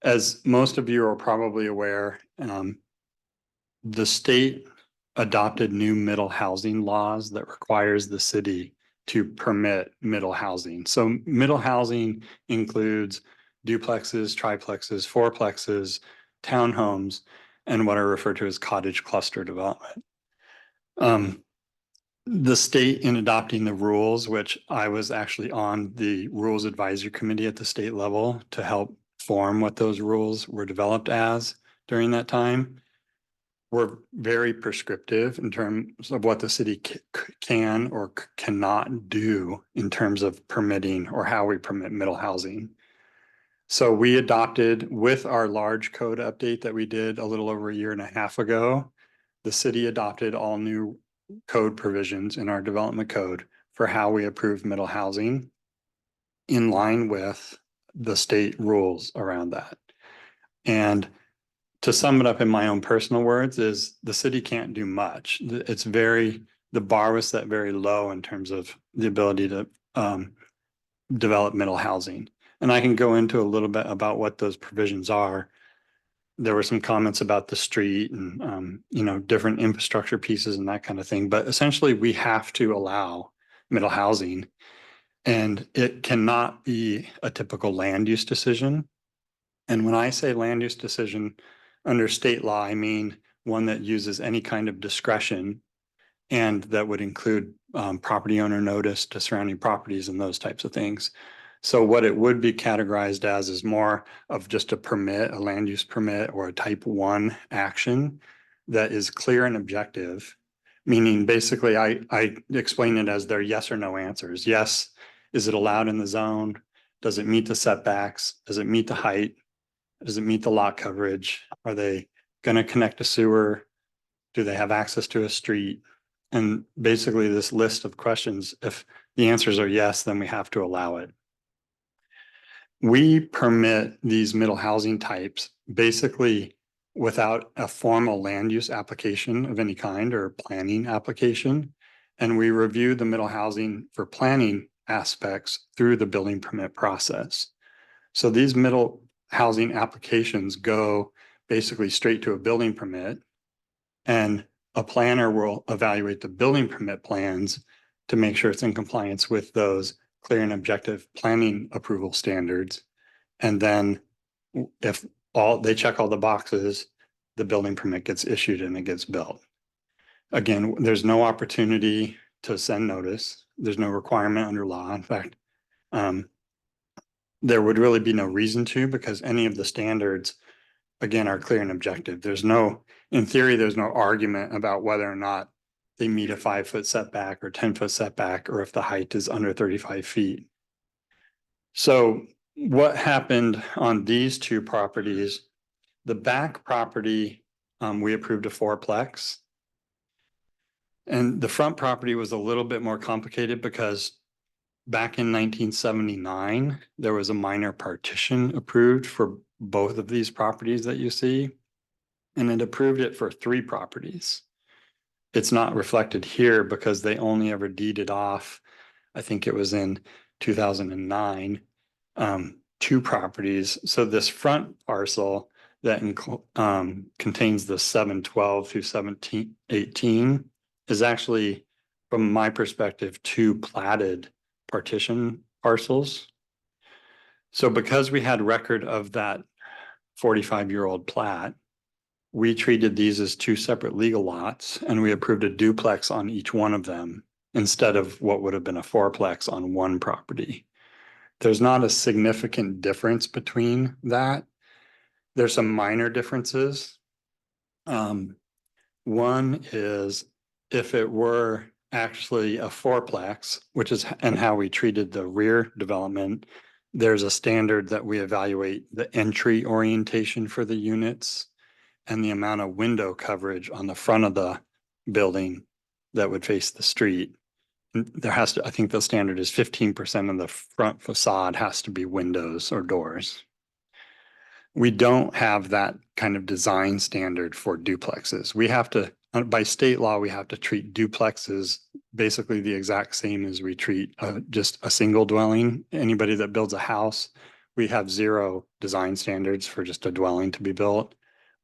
S14: as most of you are probably aware, the state adopted new middle housing laws that requires the city to permit middle housing. So middle housing includes duplexes, triplexes, fourplexes, townhomes, and what are referred to as cottage cluster development. The state, in adopting the rules, which I was actually on the Rules Advisory Committee at the state level to help form what those rules were developed as during that time, were very prescriptive in terms of what the city can or cannot do in terms of permitting or how we permit middle housing. So we adopted, with our large code update that we did a little over 1.5 years ago, the city adopted all new code provisions in our development code for how we approve middle housing in line with the state rules around that. And to sum it up in my own personal words is the city can't do much. It's the bar was set very low in terms of the ability to develop middle housing. And I can go into a little bit about what those provisions are. There were some comments about the street and, different infrastructure pieces and that kind of thing. But essentially, we have to allow middle housing, and it cannot be a typical land use decision. And when I say land use decision under state law, I mean one that uses any kind of discretion and that would include property owner notice to surrounding properties and those types of things. So what it would be categorized as is more of just a permit, a land use permit, or a type 1 action that is clear and objective, meaning basically I explain it as their yes or no answers. Yes, is it allowed in the zone? Does it meet the setbacks? Does it meet the height? Does it meet the lot coverage? Are they going to connect a sewer? Do they have access to a street? And basically this list of questions, if the answers are yes, then we have to allow it. We permit these middle housing types basically without a formal land use application of any kind or planning application. And we review the middle housing for planning aspects through the building permit process. So these middle housing applications go basically straight to a building permit, and a planner will evaluate the building permit plans to make sure it's in compliance with those clear and objective planning approval standards. And then if they check all the boxes, the building permit gets issued and it gets built. Again, there's no opportunity to send notice. There's no requirement under law. In fact, there would really be no reason to, because any of the standards, again, are clear and objective. In theory, there's no argument about whether or not they meet a 5-foot setback or 10-foot setback, or if the height is under 35 feet. So what happened on these two properties, the back property, we approved a 4-plex. And the front property was a little bit more complicated because back in 1979, there was a minor partition approved for both of these properties that you see, and it approved it for 3 properties. It's not reflected here because they only ever deeded off, I think it was in 2009, 2 properties. So this front parcel that contains the 712 through 1718 is actually, from my perspective, two platted partition parcels. So because we had record of that 45-year-old plat, we treated these as two separate legal lots and we approved a duplex on each one of them instead of what would have been a fourplex on one property. There's not a significant difference between that. There's some minor differences. One is if it were actually a fourplex, which is and how we treated the rear development, there's a standard that we evaluate the entry orientation for the units and the amount of window coverage on the front of the building that would face the street. There has to, I think the standard is 15% of the front facade has to be windows or doors. We don't have that kind of design standard for duplexes. We have to, by state law, we have to treat duplexes basically the exact same as we treat just a single dwelling. Anybody that builds a house, we have zero design standards for just a dwelling to be built.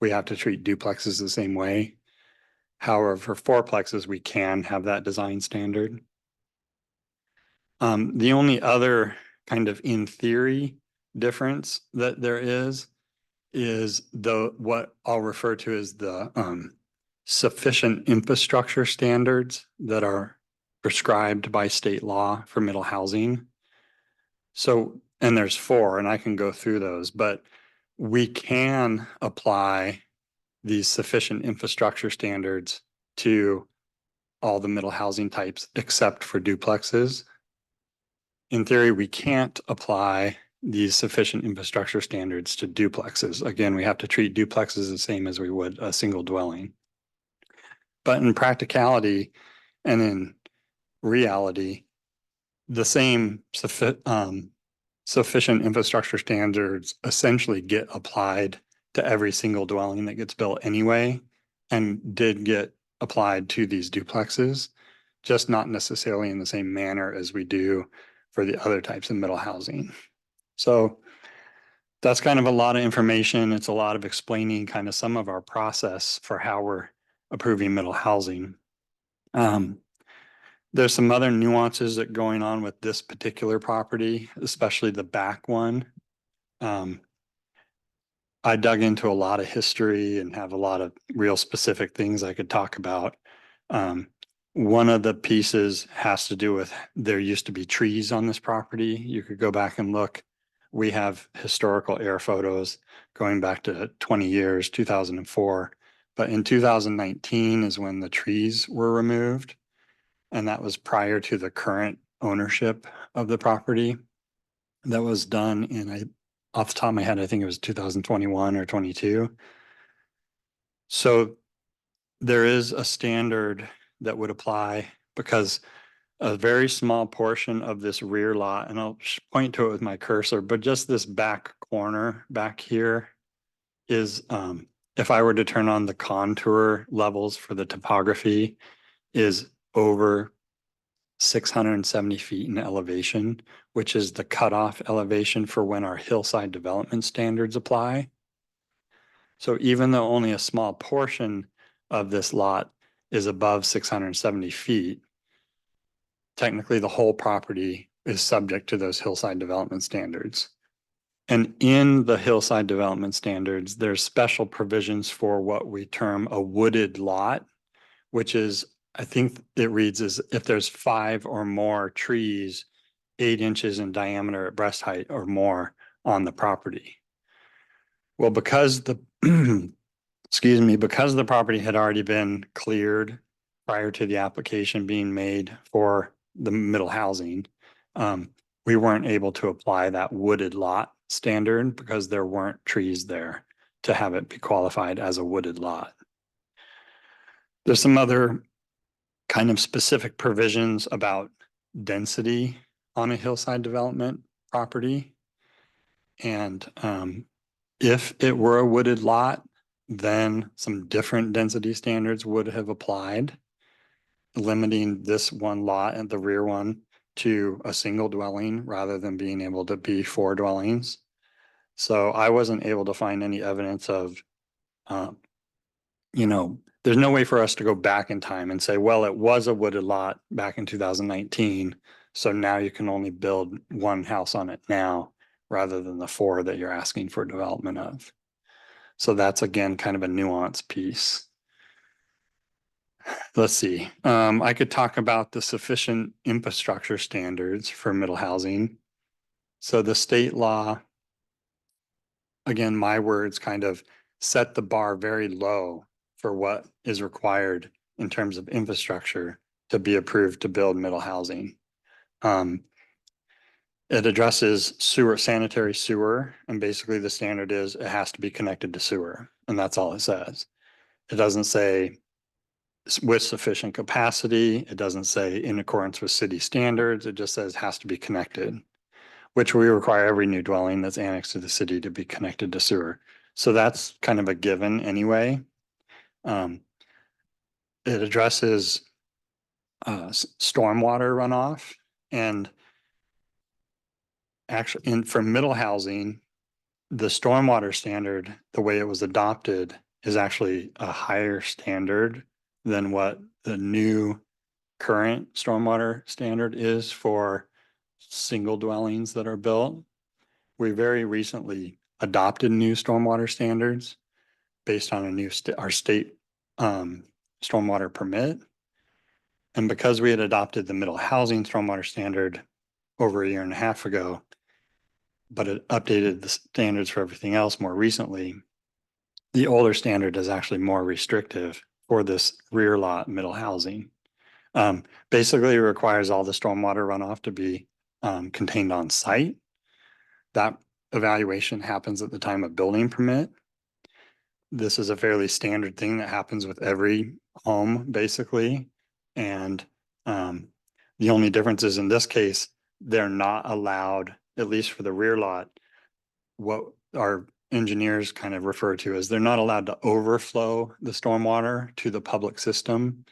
S14: We have to treat duplexes the same way. However, for fourplexes, we can have that design standard. The only other kind of in theory difference that there is what I'll refer to as the sufficient infrastructure standards that are prescribed by state law for middle housing. So, and there's 4, and I can go through those, but we can apply these sufficient infrastructure standards to all the middle housing types except for duplexes. In theory, we can't apply these sufficient infrastructure standards to duplexes. Again, we have to treat duplexes the same as we would a single dwelling. But in practicality and in reality, the same sufficient infrastructure standards essentially get applied to every single dwelling that gets built anyway, and did get applied to these duplexes, just not necessarily in the same manner as we do for the other types of middle housing. So that's kind of a lot of information. It's a lot of explaining kind of some of our process for how we're approving middle housing. There's some other nuances that are going on with this particular property, especially the back one. I dug into a lot of history and have a lot of real specific things I could talk about. One of the pieces has to do with there used to be trees on this property. You could go back and look. We have historical air photos going back to 20 years, 2004. But in 2019 is when the trees were removed. And that was prior to the current ownership of the property. That was done in, off the top of my head, I think it was 2021 or 22. So there is a standard that would apply because a very small portion of this rear lot, and I'll point to it with my cursor, but just this back corner back here is, if I were to turn on the contour levels for the topography, is over 670 feet in elevation, which is the cutoff elevation for when our hillside development standards apply. So even though only a small portion of this lot is above 670 feet, technically the whole property is subject to those hillside development standards. And in the hillside development standards, there's special provisions for what we term a wooded lot, which is, I think it reads as if there's 5 or more trees 8 inches in diameter at breast height or more on the property. Well, because the excuse me, because the property had already been cleared prior to the application being made for the middle housing, we weren't able to apply that wooded lot standard because there weren't trees there to have it be qualified as a wooded lot. There's some other kind of specific provisions about density on a hillside development property. And if it were a wooded lot, then some different density standards would have applied, limiting this one lot and the rear one to a single dwelling rather than being able to be 4 dwellings. So I wasn't able to find any evidence of, you know, there's no way for us to go back in time and say, well, it was a wooded lot back in 2019. So now you can only build one house on it now rather than the 4 that you're asking for development of. So that's again, kind of a nuance piece. Let's see, I could talk about the sufficient infrastructure standards for middle housing. So the state law, again, my words kind of set the bar very low for what is required in terms of infrastructure to be approved to build middle housing. It addresses sewer, sanitary sewer, and basically the standard is it has to be connected to sewer, and that's all it says. It doesn't say with sufficient capacity. It doesn't say in accordance with city standards. It just says has to be connected, which we require every new dwelling that's annexed to the city to be connected to sewer. So that's kind of a given anyway. It addresses stormwater runoff, and actually for middle housing, the stormwater standard, the way it was adopted, is actually a higher standard than what the new current stormwater standard is for single dwellings that are built. We very recently adopted new stormwater standards based on a new our state stormwater permit. And because we had adopted the middle housing stormwater standard over 1.5 years ago, but it updated the standards for everything else more recently, the older standard is actually more restrictive for this rear lot middle housing. Basically, it requires all the stormwater runoff to be contained on site. That evaluation happens at the time of building permit. This is a fairly standard thing that happens with every home, basically. And the only difference is in this case, they're not allowed, at least for the rear lot, what our engineers kind of refer to as they're not allowed to overflow the stormwater to the public system.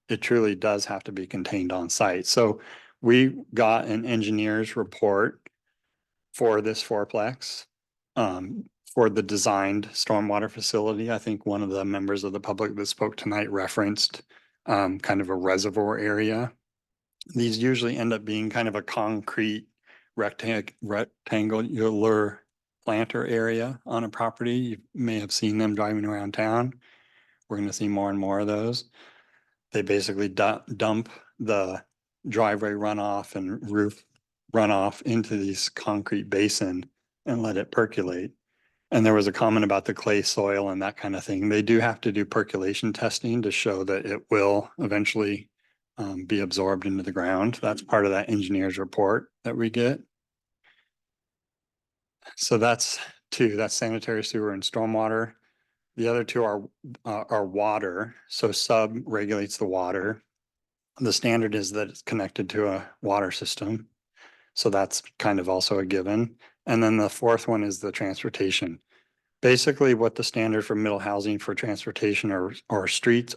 S14: It truly does have to be contained on site. So we got an engineer's report for this fourplex for the designed stormwater facility. I think one of the members of the public that spoke tonight referenced kind of a reservoir area. These usually end up being kind of a concrete rectangular planter area on a property. You may have seen them driving around town. We're going to see more and more of those. They basically dump the driveway runoff and roof runoff into these concrete basin and let it percolate. And there was a comment about the clay soil and that kind of thing. They do have to do percolation testing to show that it will eventually be absorbed into the ground. That's part of that engineer's report that we get. So that's 2, that's sanitary sewer and stormwater. The other 2 are water. So sub regulates the water. The standard is that it's connected to a water system. So that's kind of also a given. And then the 4th one is the transportation. Basically what the standard for middle housing for transportation or streets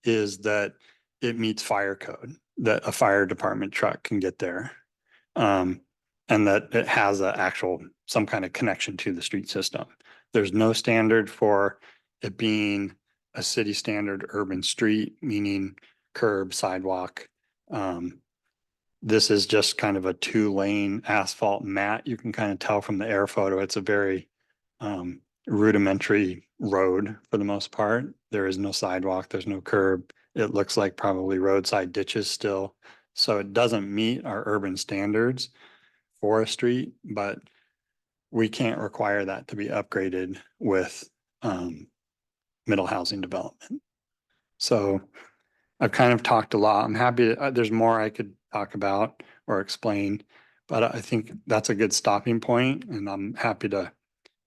S14: is that it meets fire code, that a fire department truck can get there. And that it has some kind of connection to the street system. There's no standard for it being a city standard urban street, meaning curb, sidewalk. This is just kind of a 2-lane asphalt mat. You can kind of tell from the air photo, it's a very rudimentary road for the most part. There is no sidewalk, there's no curb. It looks like probably roadside ditches still. So it doesn't meet our urban standards for a street, but we can't require that to be upgraded with middle housing development. So I've kind of talked a lot. I'm happy there's more I could talk about or explain, but I think that's a good stopping point, and I'm happy to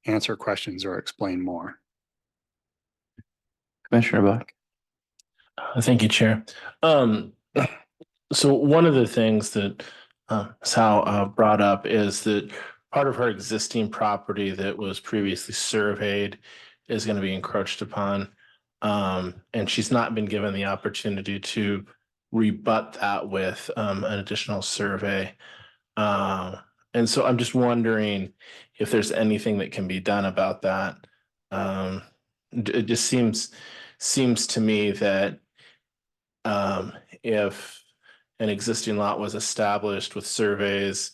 S14: answer questions or explain more.
S1: Commissioner Buck.
S3: Thank you, Chair. So one of the things that Sal brought up is that part of her existing property that was previously surveyed is going to be encroached upon. And she's not been given the opportunity to rebut that with an additional survey. And And so I'm just wondering if there's anything that can be done about that. It just seems to me that if an existing lot was established with surveys,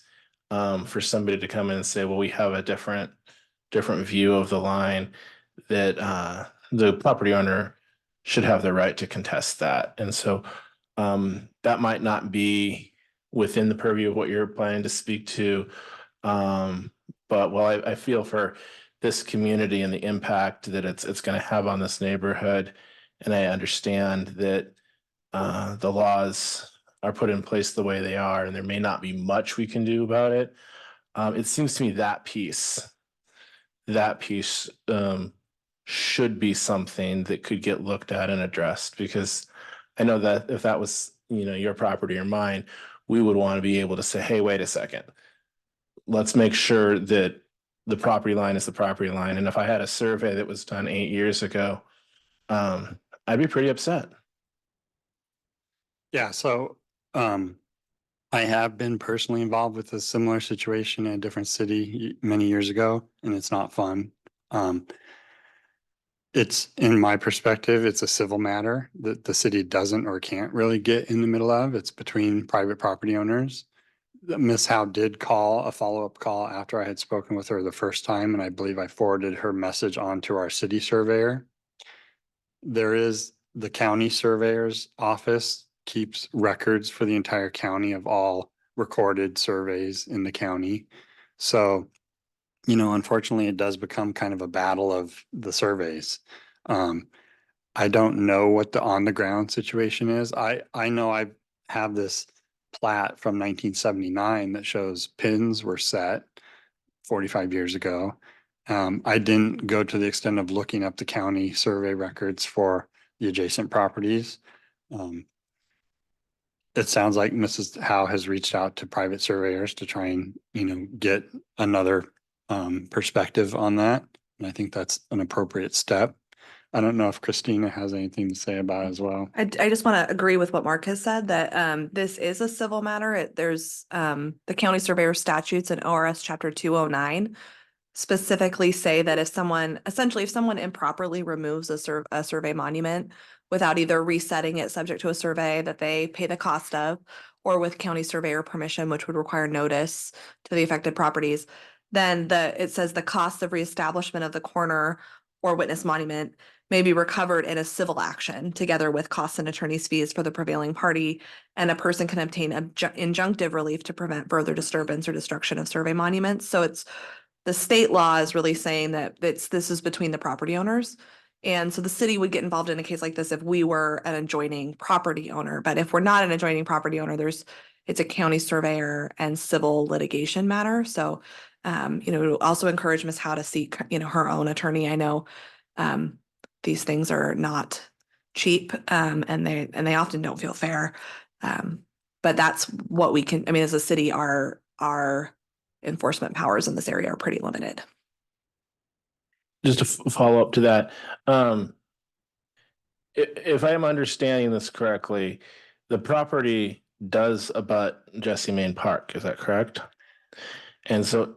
S3: for somebody to come in and say, well, we have a different view of the line, that the property owner should have the right to contest that. And so that might not be within the purview of what you're planning to speak to. But well, I feel for this community and the impact that it's going to have on this neighborhood. And I understand that the laws are put in place the way they are, and there may not be much we can do about it. It seems to me that piece should be something that could get looked at and addressed, because I know that if that was, your property or mine, we would want to be able to say, hey, wait a second. Let's make sure that the property line is the property line. And if I had a survey that was done 8 years ago, I'd be pretty upset.
S14: Yeah, so I have been personally involved with a similar situation in a different city many years ago, and it's not fun. It's, in my perspective, it's a civil matter that the city doesn't or can't really get in the middle of. It's between private property owners. Miss Howe did call a follow-up call after I had spoken with her the first time, and I believe I forwarded her message on to our city surveyor. There is the county surveyor's office keeps records for the entire county of all recorded surveys in the county. So, unfortunately, it does become kind of a battle of the surveys. I don't know what the on the ground situation is. I know I have this plat from 1979 that shows pins were set 45 years ago. I didn't go to the extent of looking up the county survey records for the adjacent properties. It sounds like Mrs. Howe has reached out to private surveyors to try and, get another perspective on that. And I think that's an appropriate step. I don't know if Christina has anything to say about it as well.
S4: I just want to agree with what Mark has said, that this is a civil matter. There's the county surveyor statutes in ORS chapter 209 specifically say that if someone improperly removes a survey monument without either resetting it subject to a survey that they pay the cost of, or with county surveyor permission, which would require notice to the affected properties, then it says the cost of reestablishment of the corner or witness monument may be recovered in a civil action together with costs and attorney's fees for the prevailing party, and a person can obtain injunctive relief to prevent further disturbance or destruction of survey monuments. So the state law is really saying that this is between the property owners. And so the city would get involved in a case like this if we were an adjoining property owner. But if we're not an adjoining property owner, it's a county surveyor and civil litigation matter. So, also encourage Ms. Howe to seek, her own attorney. I know these things are not cheap, and they often don't feel fair. But that's what we can, as a city, our enforcement powers in this area are pretty limited.
S3: Just to follow up to that, if I am understanding this correctly, the property does abut Jessie Main Park, is that correct? And so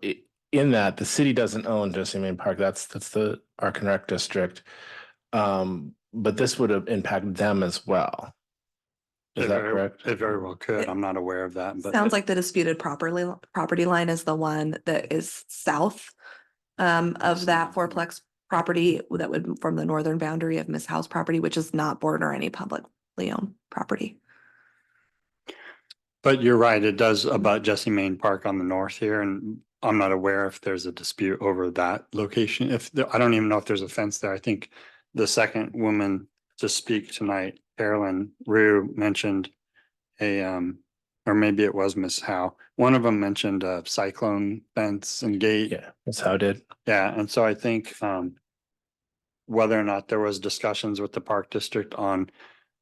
S3: in that, the city doesn't own Jessie Main Park, that's the Arc and Rec district. But this would have impacted them as well. Is that correct?
S14: It very well could. I'm not aware of that, but
S4: Sounds like the disputed property line is the one that is south of that fourplex property that would form the northern boundary of Miss Howe's property, which is not border any publicly owned property.
S14: But you're right, it does abut Jessie Main Park on the north here, and I'm not aware if there's a dispute over that location. I don't even know if there's a fence there. I think the second woman to speak tonight, Carolyn Rue, mentioned or maybe it was Miss Howe. One of them mentioned a cyclone fence and gate.
S3: Yeah, Miss Howe did.
S14: Yeah, and so I think whether or not there was discussions with the park district on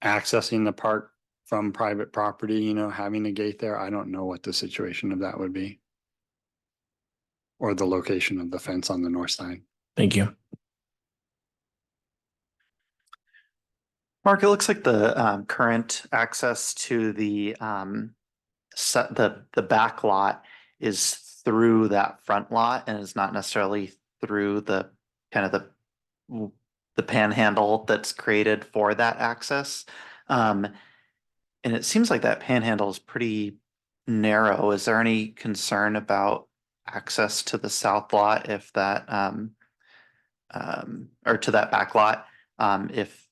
S14: accessing the park from private property, having a gate there, I don't know what the situation of that would be. Or the location of the fence on the north side.
S3: Thank you.
S5: Mark, it looks like the current access to the back lot is through that front lot and is not necessarily through the kind of the panhandle that's created for that access. And it seems like that panhandle is pretty narrow. Is there any concern about access to the south lot if that or to that back lot if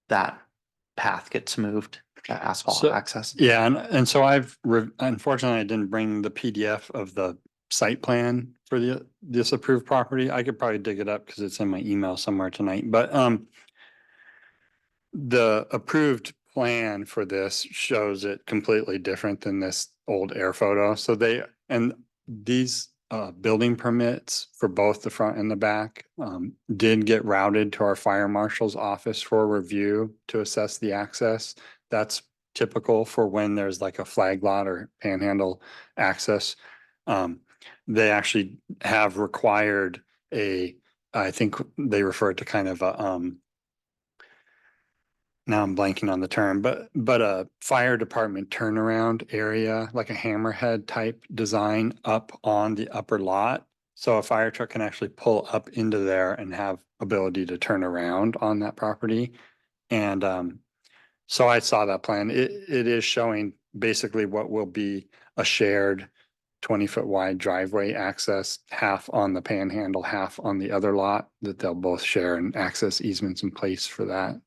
S5: that path gets moved, that asphalt
S14: So-
S5: access?
S14: Yeah, and so unfortunately, I didn't bring the PDF of the site plan for this approved property. I could probably dig it up because it's in my email somewhere tonight, but the approved plan for this shows it completely different than this old air photo. So these building permits for both the front and the back did get routed to our fire marshal's office for review to assess the access. That's typical for when there's like a flag lot or panhandle access. They actually have required I think they refer to kind of a now I'm blanking on the term, but a fire department turnaround area, like a hammerhead type design up on the upper lot. So a fire truck can actually pull up into there and have ability to turn around on that property. And so I saw that plan. It is showing basically what will be a shared 20-foot wide driveway access, half on the panhandle, half on the other lot, that they'll both share and access easements in place for that.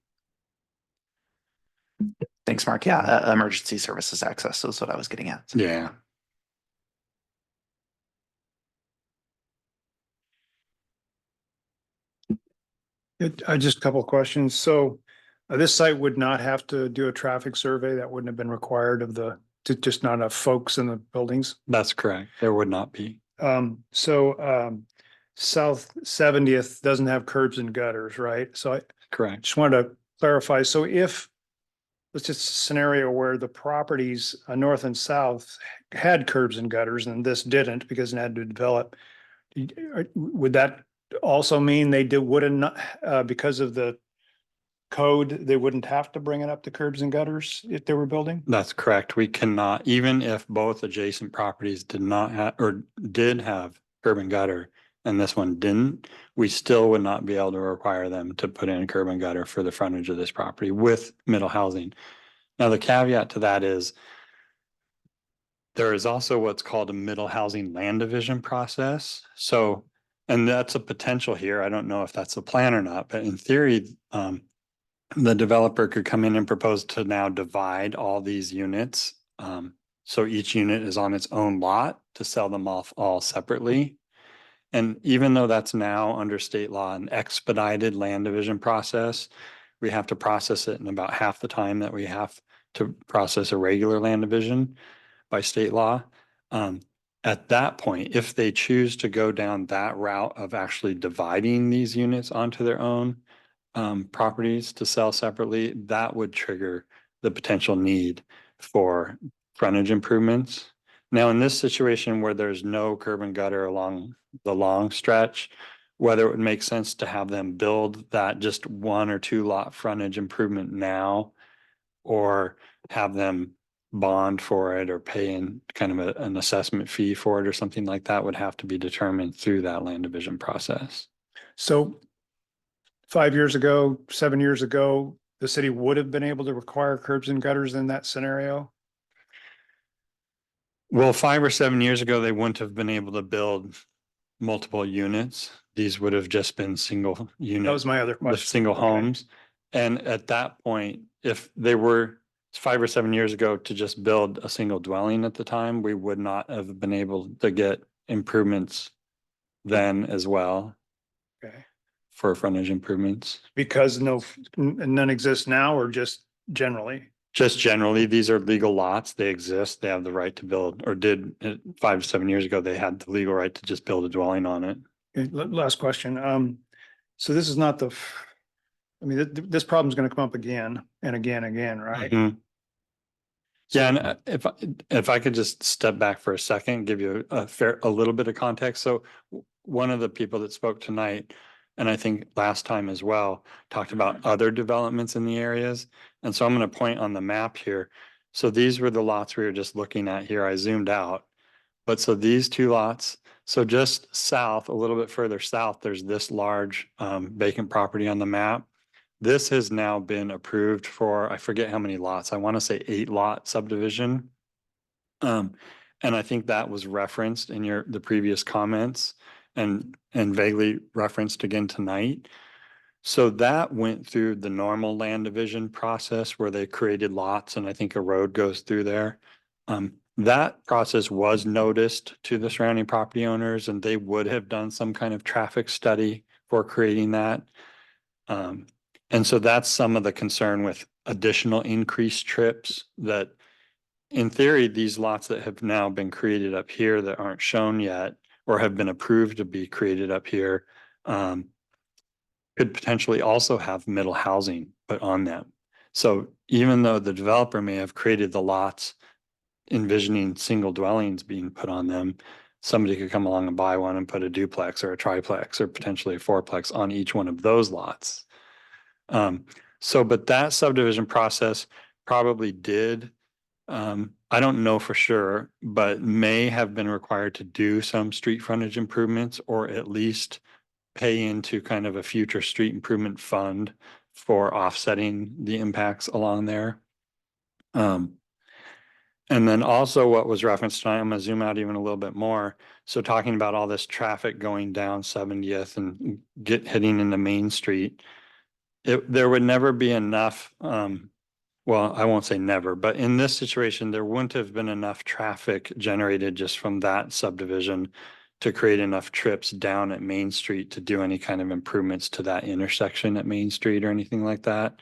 S5: Thanks, Mark. Yeah, emergency services access is what I was getting at.
S14: Yeah.
S7: Just a couple of questions. So this site would not have to do a traffic survey. That wouldn't have been required of just not enough folks in the buildings.
S14: That's correct. There would not be.
S7: South 70th doesn't have curbs and gutters, right? So I
S14: Correct.
S7: just wanted to clarify. So if it's just a scenario where the properties north and south had curbs and gutters and this didn't because it had to develop, would that also mean wouldn't because of the code, they wouldn't have to bring it up to curbs and gutters if they were building?
S14: That's correct. We cannot, even if both adjacent properties did not have, or did have curb and gutter, and this one didn't, we still would not be able to require them to put in curb and gutter for the frontage of this property with middle housing. Now, the caveat to that is there is also what's called a middle housing land division process. So, and that's a potential here. I don't know if that's a plan or not, but in theory, the developer could come in and propose to now divide all these units. So each unit is on its own lot to sell them off all separately. And even though that's now under state law an expedited land division process, we have to process it in about half the time that we have to process a regular land division by state law. At that point, if they choose to go down that route of actually dividing these units onto their own properties to sell separately, that would trigger the potential need for frontage improvements. Now, in this situation where there's no curb and gutter along the long stretch, whether it would make sense to have them build that just 1 or 2 lot frontage improvement now, or have them bond for it or pay in kind of an assessment fee for it or something like that, would have to be determined through that land division process.
S7: So 5 years ago, 7 years ago, the city would have been able to require curbs and gutters in that scenario?
S14: Well, 5 or 7 years ago, they wouldn't have been able to build multiple units. These would have just been single unit.
S7: That was my other
S14: with
S7: question.
S14: single
S7: Okay.
S14: homes. And at that point, if they were 5 or 7 years ago to just build a single dwelling at the time, we would not have been able to get improvements then as well
S7: Okay.
S14: for frontage improvements.
S7: Because none exist now or just generally?
S14: Just generally, these are legal lots. They exist. They have the right to build, or did 5 to 7 years ago, they had the legal right to just build a dwelling on it.
S7: Okay, last question. So this is not this problem is going to come up again and again, and again, right?
S14: Mhm. Yeah, and if I could just step back for a second, give you a little bit of context. So one of the people that spoke tonight, and I think last time as well, talked about other developments in the areas. And so I'm going to point on the map here. So these were the lots we were just looking at here. I zoomed out. But so these two lots, so just south, a little bit further south, there's this large vacant property on the map. This has now been approved for, I forget how many lots. I want to say 8-lot subdivision. And I think that was referenced in the previous comments and vaguely referenced again tonight. So that went through the normal land division process where they created lots and I think a road goes through there. That process was noticed to the surrounding property owners and they would have done some kind of traffic study for creating that. And so that's some of the concern with additional increased trips that in theory, these lots that have now been created up here that aren't shown yet or have been approved to be created up here could potentially also have middle housing put on them. So even though the developer may have created the lots envisioning single dwellings being put on them, somebody could come along and buy one and put a duplex or a triplex or potentially a fourplex on each one of those lots. But that subdivision process probably did, I don't know for sure, but may have been required to do some street frontage improvements or at least pay into kind of a future street improvement fund for offsetting the impacts along there. And then also what was referenced tonight, I'm gonna zoom out even a little bit more. So talking about all this traffic going down 70th and hitting into Main Street, there would never be enough, well, I won't say never, but in this situation, there wouldn't have been enough traffic generated just from that subdivision to create enough trips down at Main Street to do any kind of improvements to that intersection at Main Street or anything like that.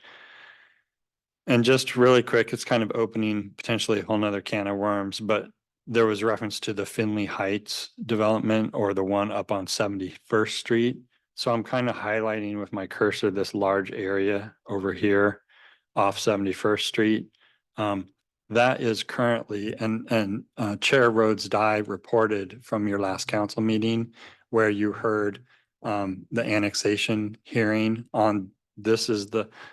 S14: And just really quick, it's kind of opening potentially a whole nother can of worms, but there was reference to the Finley Heights development or the one up on 71st Street. So I'm kind of highlighting with my cursor this large area over here off 71st Street. That is currently, and Chair Rhodes Dye reported from your last council meeting where you heard the annexation hearing on this is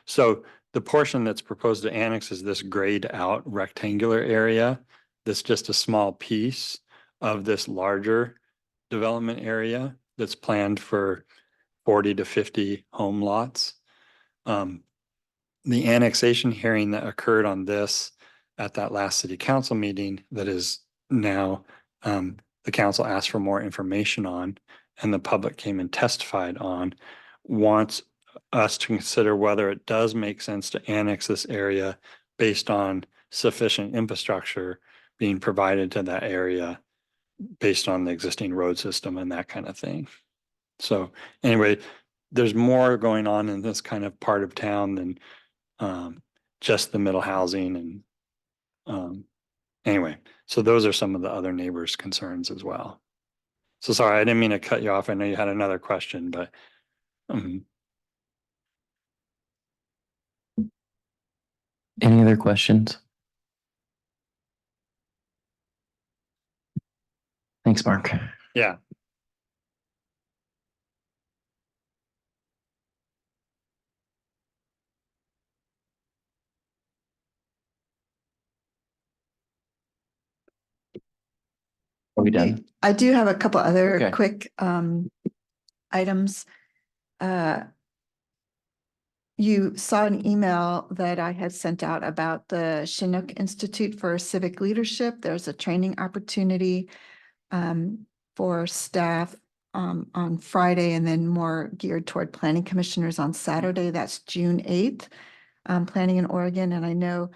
S14: so the portion that's proposed to annex is this grayed out rectangular area. That's just a small piece of this larger development area that's planned for 40 to 50 home lots. The annexation hearing that occurred on this at that last city council meeting that is now the council asked for more information on and the public came and testified on wants us to consider whether it does make sense to annex this area based on sufficient infrastructure being provided to that area based on the existing road system and that kind of thing. So anyway, there's more going on in this kind of part of town than just the middle housing and anyway, so those are some of the other neighbors' concerns as well. So sorry, I didn't mean to cut you off. I know you had another question, but
S1: Any other questions? Thanks, Mark.
S14: yeah.
S1: Are we done?
S2: I do have a couple other
S1: Okay.
S2: quick items. You saw an email that I had sent out about the Chinook Institute for Civic Leadership. There's a training opportunity for staff on Friday and then more geared toward planning commissioners on Saturday. That's June 8th, planning in Oregon. And I know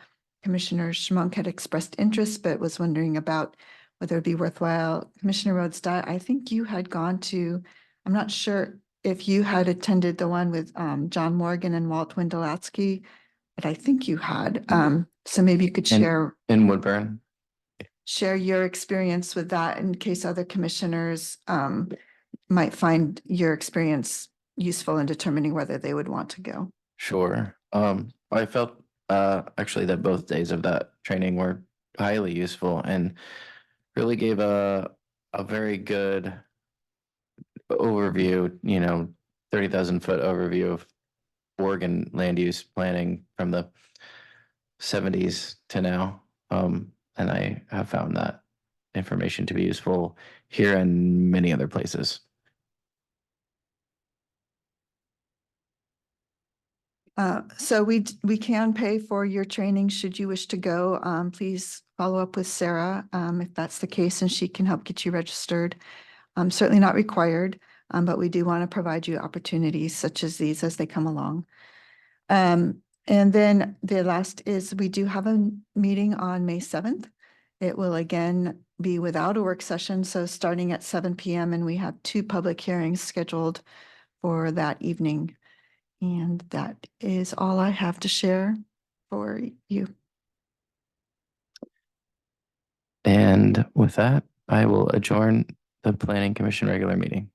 S2: Commissioner Schmunk had expressed interest, but was wondering about whether it'd be worthwhile. Commissioner Rhodes, I think you had gone to, I'm not sure if you had attended the one with John Morgan and Walt Wendelatsky, but I think you had. So maybe you could share
S1: In Woodburn.
S2: your experience with that in case other commissioners might find your experience useful in determining whether they would want to go.
S1: Sure. I felt actually that both days of that training were highly useful and really gave a very good overview, 30,000-foot overview of Oregon land use planning from the 70s to now. And I have found that information to be useful here and many other places.
S2: So we can pay for your training should you wish to go. Please follow up with Sarah if that's the case, and she can help get you registered. Certainly not required, but we do want to provide you opportunities such as these as they come along. And then the last is we do have a meeting on May 7th. It will again be without a work session, so starting at 7 p.m. and we have 2 public hearings scheduled for that evening. And that is all I have to share for you.
S1: And with that, I will adjourn the Planning Commission regular meeting.